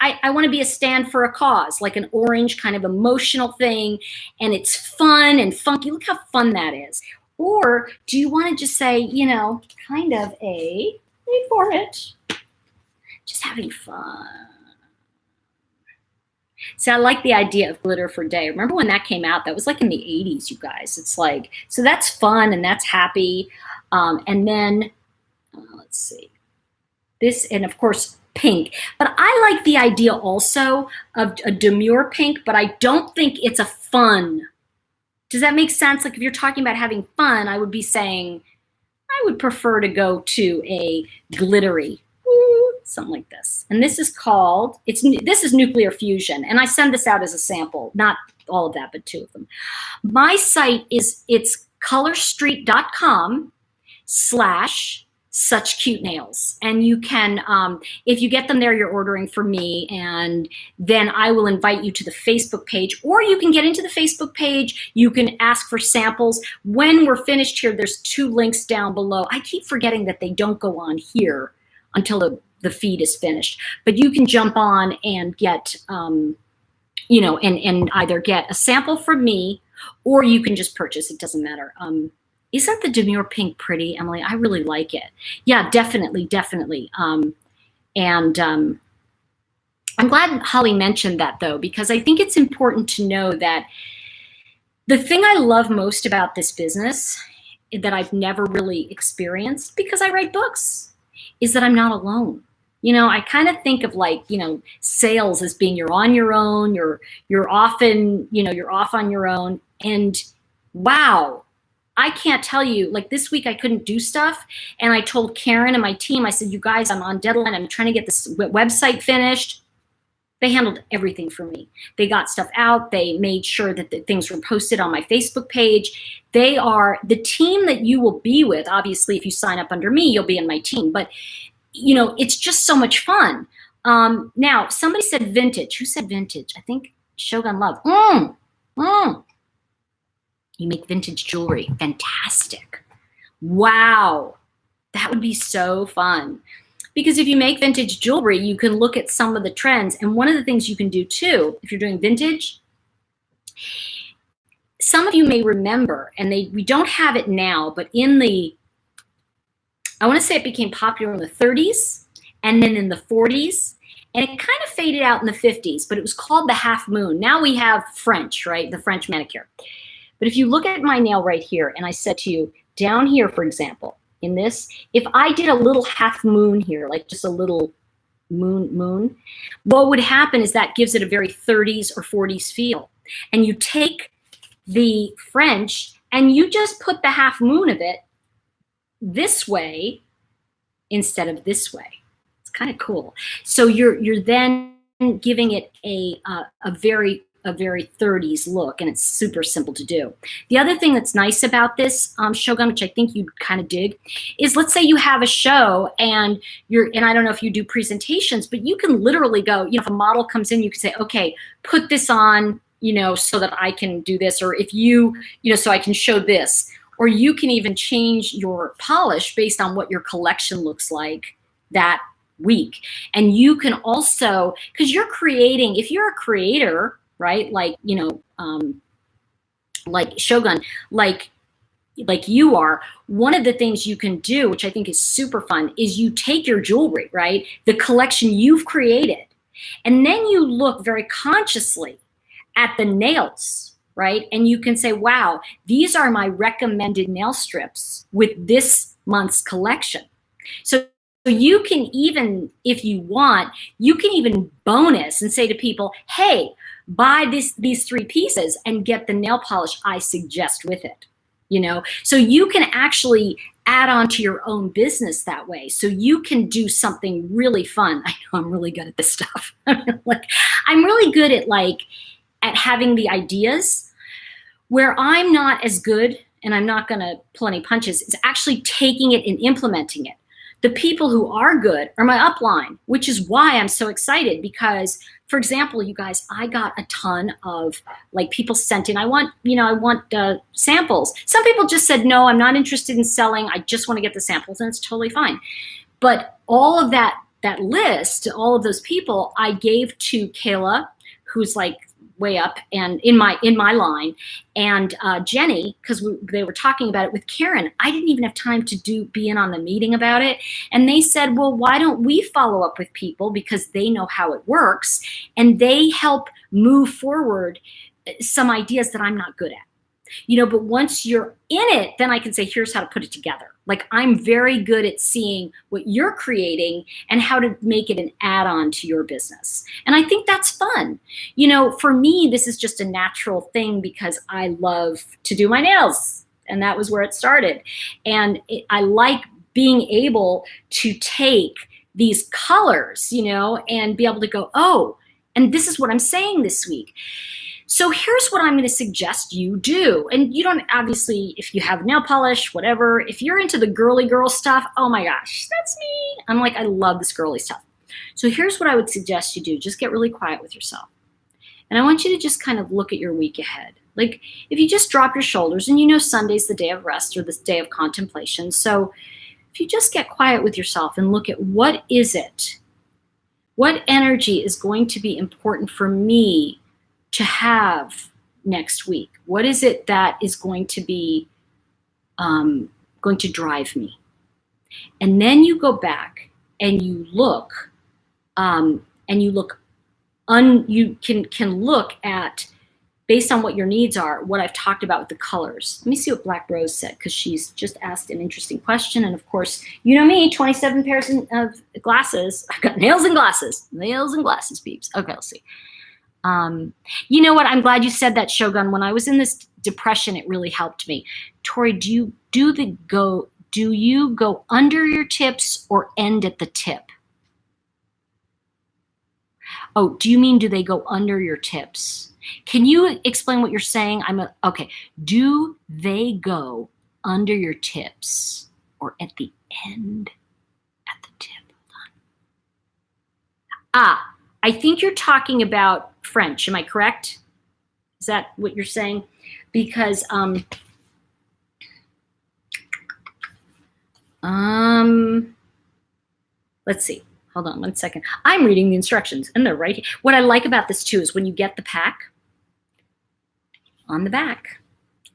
I want to be a stand for a cause, like an orange kind of emotional thing, and it's fun and funky. Look how fun that is. Or do you want to just say, you know, kind of a, wait for it, just having fun. So I like the idea of glitter for day. Remember when that came out? That was like in the 80s, you guys. It's like, so that's fun and that's happy. And then, let's see, this, and of course, pink. But I like the idea also of a demure pink, but I don't think it's a fun. Does that make sense? Like if you're talking about having fun, I would be saying, I would prefer to go to a glittery, something like this. And this is called, this is nuclear fusion. And I send this out as a sample, not all of that, but 2 of them. My site is, it's colorstreet.com/such cute nails, and you can, if you get them there, you're ordering for me, and then I will invite you to the Facebook page, or you can get into the Facebook page. You can ask for samples. When we're finished here, there's 2 links down below. I keep forgetting that they don't go on here until the feed is finished, but you can jump on and get, you know, and either get a sample from me, or you can just purchase. It doesn't matter. Isn't the demure pink pretty, Emily? I really like it. Yeah, definitely, definitely. I'm glad Holly mentioned that, though, because I think it's important to know that the thing I love most about this business that I've never really experienced, because I write books, is that I'm not alone. You know, I kind of think of, like, you know, sales as being you're on your own, you're often, you know, you're off on your own, and wow. I can't tell you, like this week I couldn't do stuff, and I told Karen and my team, I said, you guys, I'm on deadline. I'm trying to get this website finished. They handled everything for me. They got stuff out. They made sure that the things were posted on my Facebook page. They are the team that you will be with. Obviously, if you sign up under me, you'll be in my team. But, you know, it's just so much fun. Now, somebody said vintage. Who said vintage? I think Shogun Love. You make vintage jewelry. Fantastic. Wow. That would be so fun. Because if you make vintage jewelry, you can look at some of the trends. And one of the things you can do too, if you're doing vintage, some of you may remember, and we don't have it now, but in the, I want to say it became popular in the 30s and then in the 40s. And it kind of faded out in the 50s, but it was called the half moon. Now we have French, right? The French manicure. But if you look at my nail right here, and I said to you, down here, for example, in this, if I did a little half moon here, like just a little moon, what would happen is that gives it a very 30s or 40s feel. And you take the French and you just put the half moon of it this way instead of this way. It's kind of cool. So you're then giving it a very 30s look, and it's super simple to do. The other thing that's nice about this Shogun, which I think you'd kind of dig, is let's say you have a show and I don't know if you do presentations, but you can literally go, you know, if a model comes in, you can say, okay, put this on, you know, so that I can do this, or if you know, so I can show this, or you can even change your polish based on what your collection looks like that week. And you can also, because you're creating, if you're a creator, right? Like, you know, like Shogun, like you are, one of the things you can do, which I think is super fun, is you take your jewelry, right? The collection you've created, and then you look very consciously at the nails, right? And you can say, wow, these are my recommended nail strips with this month's collection. So you can even, if you want, you can even bonus and say to people, hey, buy these 3 pieces and get the nail polish I suggest with it. You know, so you can actually add on to your own business that way. So you can do something really fun. I know I'm really good at this stuff. I'm really good at having the ideas. Where I'm not as good, and I'm not going to pull any punches, is actually taking it and implementing it. The people who are good are my upline, which is why I'm so excited because, for example, you guys, I got a ton of people sent in, I want samples. Some people just said, no, I'm not interested in selling. I just want to get the samples, and it's totally fine. But all of that list, all of those people, I gave to Kayla, who's way up and in my line, and Jenny, because they were talking about it with Karen. I didn't even have time to be in on the meeting about it, and they said, well, why don't we follow up with people because they know how it works and they help move forward some ideas that I'm not good at. But once you're in it, then I can say, here's how to put it together. I'm very good at seeing what you're creating and how to make it an add-on to your business. And I think that's fun. For me, this is just a natural thing because I love to do my nails. And that was where it started. And I like being able to take these colors, and be able to go, oh, and this is what I'm saying this week. So here's what I'm going to suggest you do. And you don't, obviously, if you have nail polish, whatever, if you're into the girly girl stuff, oh my gosh, that's me. I love this girly stuff. So here's what I would suggest you do. Just get really quiet with yourself. And I want you to just kind of look at your week ahead. If you just drop your shoulders, and Sunday's the day of rest or the day of contemplation. So if you just get quiet with yourself and look at what is it, what energy is going to be important for me to have next week? What is it that is going to be going to drive me? And then you go back and you look, you can look at, based on what your needs are, what I've talked about with the colors. Let me see what Black Rose said, because she's just asked an interesting question. And of course, you know me, 27 pairs of glasses. I've got nails and glasses, peeps. Okay, let's see. You know what? I'm glad you said that, Shogun. When I was in this depression, it really helped me. Tori, do you go under your tips or end at the tip? Oh, do you mean do they go under your tips? Can you explain what you're saying? Okay. Do they go under your tips or at the end at the tip? Hold on. I think you're talking about French. Am I correct? Is that what you're saying? Because let's see. Hold on 1 second. I'm reading the instructions and they're right here. What I like about this too is when you get the pack, on the back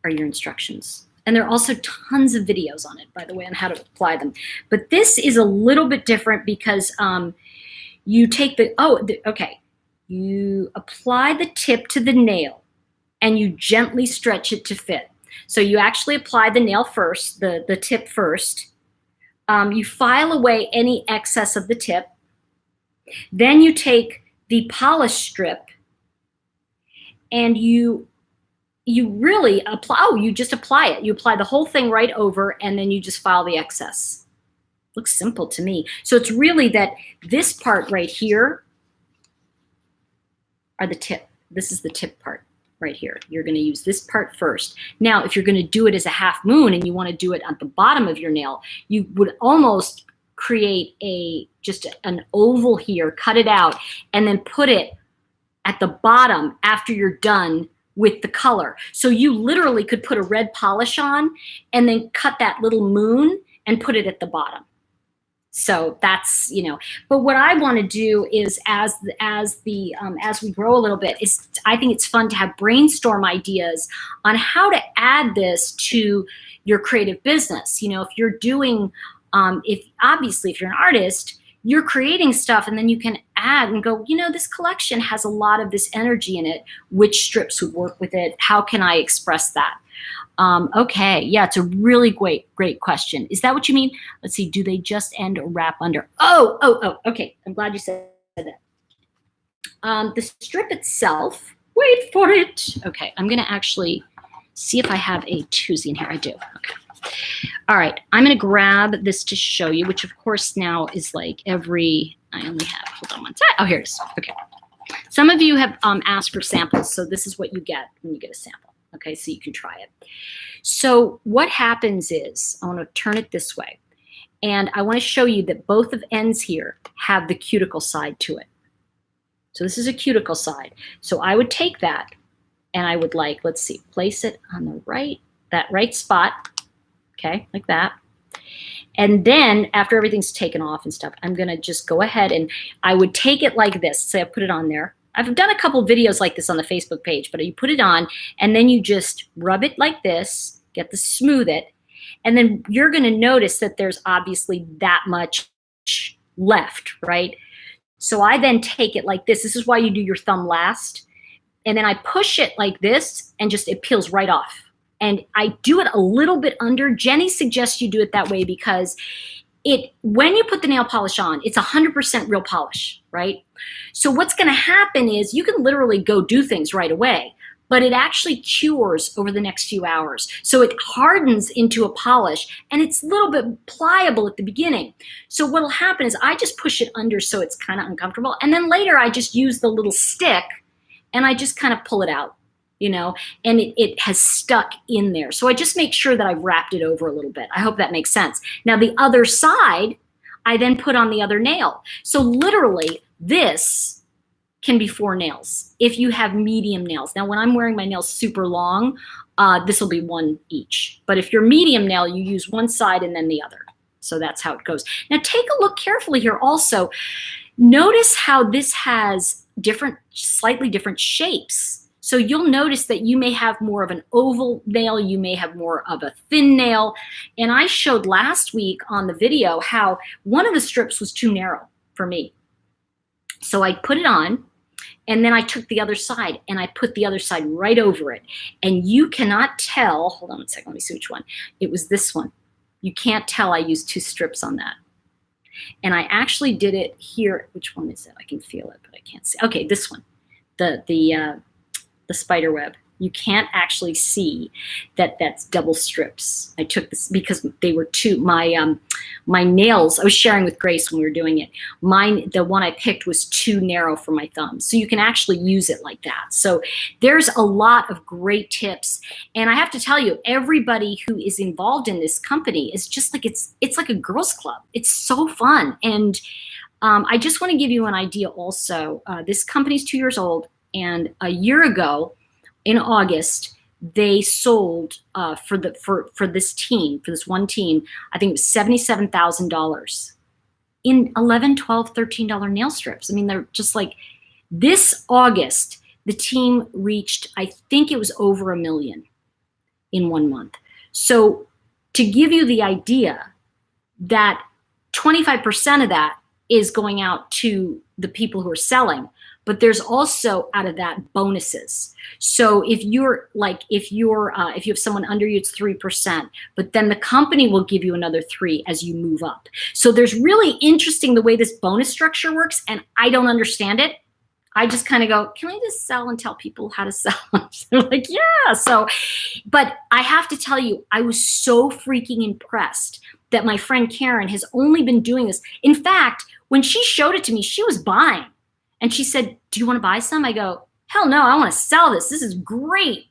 are your instructions. And there are also tons of videos on it, by the way, on how to apply them. But this is a little bit different because you take you apply the tip to the nail and you gently stretch it to fit. So you actually apply the nail first, the tip first. You file away any excess of the tip. Then you take the polish strip and you really apply, you just apply it. You apply the whole thing right over and then you just file the excess. Looks simple to me. So it's really that this part right here are the tip. This is the tip part right here. You're going to use this part first. Now, if you're going to do it as a half moon and you want to do it at the bottom of your nail, you would almost create just an oval here, cut it out, and then put it at the bottom after you're done with the color. So you literally could put a red polish on and then cut that little moon and put it at the bottom. So that's, but what I want to do is as we grow a little bit, I think it's fun to have brainstorm ideas on how to add this to your creative business. If you're doing, if you're an artist, you're creating stuff, and then you can add and go, you know, this collection has a lot of this energy in it. Which strips would work with it? How can I express that? Okay, yeah, it's a really great question. Is that what you mean? Let's see, do they just end or wrap under? Oh, okay, I'm glad you said that. The strip itself, wait for it. Okay, I'm gonna actually see if I have a toozy in here. I do, okay. All right, I'm gonna grab this to show you, which of course now is like I only have, hold on one sec. Oh, here it is, okay. Some of you have asked for samples, so this is what you get when you get a sample. Okay, so you can try it. So what happens is, I want to turn it this way, and I want to show you that both of ends here have the cuticle side to it. So this is a cuticle side. So I would take that, and I would let's see, place it on the that right spot, okay, like that. And then after everything's taken off and stuff, I'm gonna just go ahead and I would take it like this. Say I put it on there. I've done a couple videos like this on the Facebook page, but you put it on and then you just rub it like this, get to smooth it, and then you're gonna notice that there's obviously that much left, right? So I then take it like this. This is why you do your thumb last. And then I push it like this and just it peels right off. And I do it a little bit under. Jenny suggests you do it that way because when you put the nail polish on, it's 100% real polish, right? So what's gonna happen is you can literally go do things right away, but it actually cures over the next few hours. So it hardens into a polish and it's a little bit pliable at the beginning. So what'll happen is I just push it under so it's kind of uncomfortable. And then later I just use the little stick and I just kind of pull it out, you know, and it has stuck in there. So I just make sure that I've wrapped it over a little bit. I hope that makes sense. Now the other side, I then put on the other nail. So literally this can be 4 nails if you have medium nails. Now when I'm wearing my nails super long, this will be 1 each. But if you're medium nail, you use one side and then the other. So that's how it goes. Now take a look carefully here also. Notice how this has slightly different shapes. So you'll notice that you may have more of an oval nail, you may have more of a thin nail. And I showed last week on the video how one of the strips was too narrow for me. So I put it on, and then I took the other side and I put the other side right over it. And you cannot tell, hold on a second, let me see which one. It was this one. You can't tell I used 2 strips on that. And I actually did it here. Which one is it? I can feel it, but I can't see. Okay, this one, the spider web. You can't actually see that that's double strips. I took this because they were 2. My nails, I was sharing with Grace when we were doing it. The one I picked was too narrow for my thumb. So you can actually use it like that. So there's a lot of great tips. And I have to tell you, everybody who is involved in this company is just like, it's like a girls club. It's so fun. And I just want to give you an idea also. This company's 2 years old. And a year ago, in August, they sold for this team, for this one team, I think it was $77,000 in $11, $12, $13 nail strips. I mean, they're just like, this August, the team reached, I think it was over $1 million in 1 month. So to give you the idea that 25% of that is going out to the people who are selling, but there's also out of that bonuses. So if you have someone under you, it's 3%, but then the company will give you another 3 as you move up. So there's really interesting the way this bonus structure works, and I don't understand it. I just kind of go, can I just sell and tell people how to sell? They're like, yeah. So, but I have to tell you, I was so freaking impressed that my friend Karen has only been doing this. In fact, when she showed it to me, she was buying. And she said, do you want to buy some? I go, hell no, I want to sell this. This is great.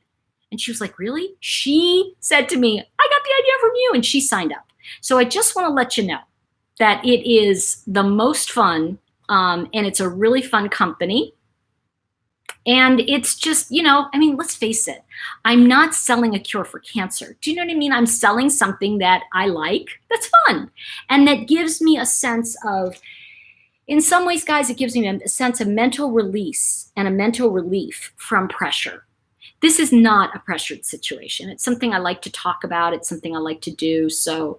And she was like, really? She said to me, I got the idea from you. And she signed up. So I just want to let you know that it is the most fun. And it's a really fun company. And it's just, you know, I mean, let's face it. I'm not selling a cure for cancer. Do you know what I mean? I'm selling something that I like, that's fun. And that gives me a sense of, in some ways, guys, it gives me a sense of mental release and a mental relief from pressure. this is not a pressured situation. It's something I like to talk about. It's something I like to do. So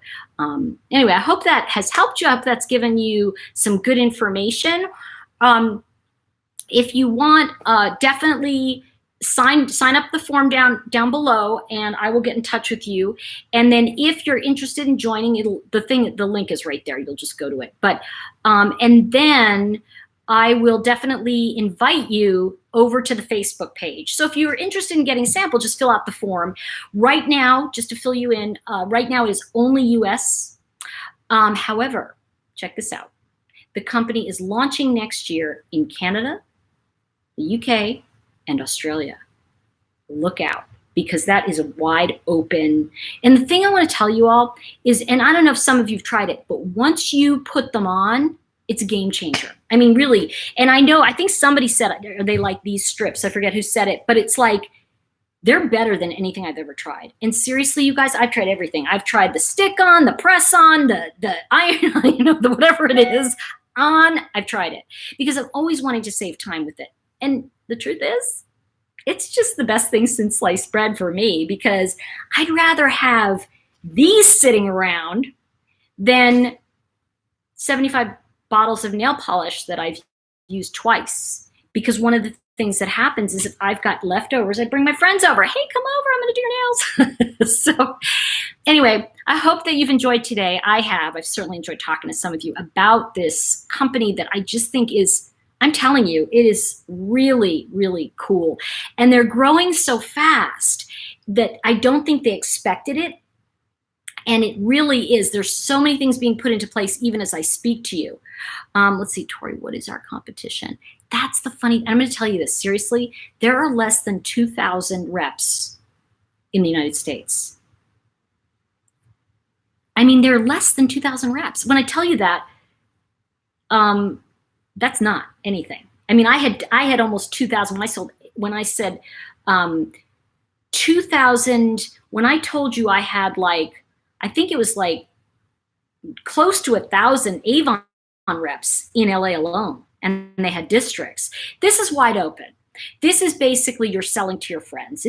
anyway, I hope that has helped you. I hope that's given you some good information. If you want, definitely sign up the form down below, and I will get in touch with you. And then if you're interested in joining, the link is right there. You'll just go to it. But and then I will definitely invite you over to the Facebook page. So if you're interested in getting a sample, just fill out the form. Right now, just to fill you in, right now it is only US. However, check this out. The company is launching next year in Canada, the UK, and Australia. Look out, because that is a wide open. And the thing I want to tell you all is, and I don't know if some of you've tried it, but once you put them on, it's a game changer. I mean, really. And I think somebody said they like these strips. I forget who said it, but it's like, they're better than anything I've ever tried. And seriously, you guys, I've tried everything. I've tried the stick on, the press on, the iron, the whatever it is on. I've tried it because I'm always wanting to save time with it. And the truth is, it's just the best thing since sliced bread for me, because I'd rather have these sitting around than 75 bottles of nail polish that I've used twice. Because one of the things that happens is if I've got leftovers, I bring my friends over. Hey, come over, I'm gonna do your nails. So anyway, I hope that you've enjoyed today. I have. I've certainly enjoyed talking to some of you about this company that I just think is, I'm telling you, it is really, really cool. And they're growing so fast that I don't think they expected it. And it really is. There's so many things being put into place even as I speak to you. Let's see, Tori, what is our competition? That's the funny, I'm going to tell you this, seriously, there are less than 2,000 reps in the United States. I mean, there are less than 2,000 reps. When I tell you that, that's not anything. I mean, I had almost 2,000 when I said 2,000, when I told you I had I think it was close to 1,000 Avon reps in LA alone, and they had districts. This is wide open. This is basically you're selling to your friends.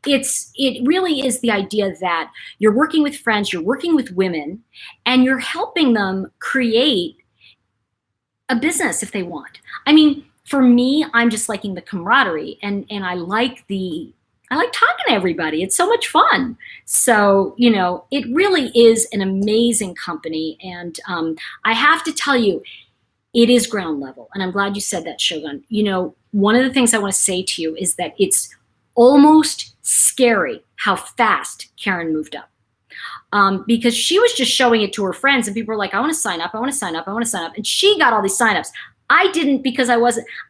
It really is the idea that you're working with friends, you're working with women, and you're helping them create a business if they want. I mean, for me, I'm just liking the camaraderie, and I like talking to everybody. It's so much fun. So, it really is an amazing company. And I have to tell you, it is ground level. And I'm glad you said that, Shogun. One of the things I want to say to you is that it's almost scary how fast Karen moved up. Because she was just showing it to her friends, and people were like, I want to sign up, I want to sign up, I want to sign up. And she got all these signups. I didn't, because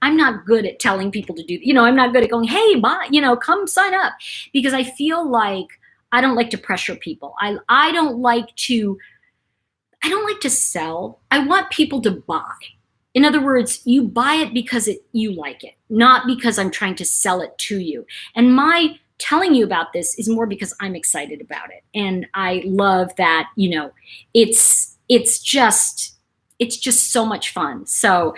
I'm not good at telling people to do, I'm not good at going, hey, bye, come sign up, because I feel like I don't like to pressure people. I don't like to sell. I want people to buy. In other words, you buy it because you like it, not because I'm trying to sell it to you. And my telling you about this is more because I'm excited about it. And I love that, it's just so much fun. So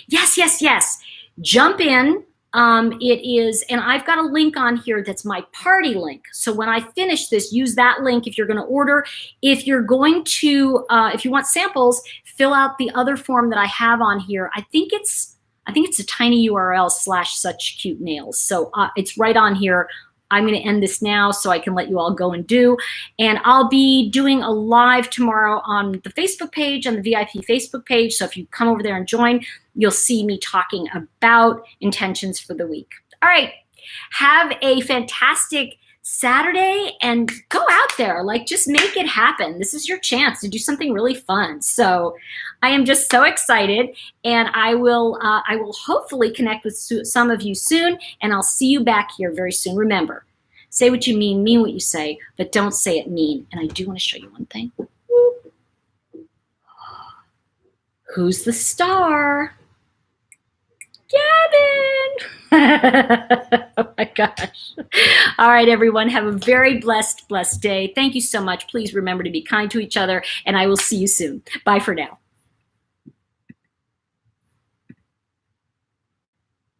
yes, jump in. It is, and I've got a link on here that's my party link. So when I finish this, use that link if you're going to order. If you're going to, if you want samples, fill out the other form that I have on here. I think it's a tiny URL /such cute nails. So it's right on here. I'm going to end this now so I can let you all go and do. And I'll be doing a live tomorrow on the Facebook page, on the VIP Facebook page. So if you come over there and join, you'll see me talking about intentions for the week. All right. Have a fantastic Saturday and go out there. Just make it happen. This is your chance to do something really fun. So I am just so excited, and I will hopefully connect with some of you soon, and I'll see you back here very soon. Remember, say what you mean what you say, but don't say it mean. And I do want to show you one thing. Who's the star? Gavin! Oh my gosh. All right, everyone, have a very blessed day. Thank you so much. Please remember to be kind to each other, and I will see you soon. Bye for now.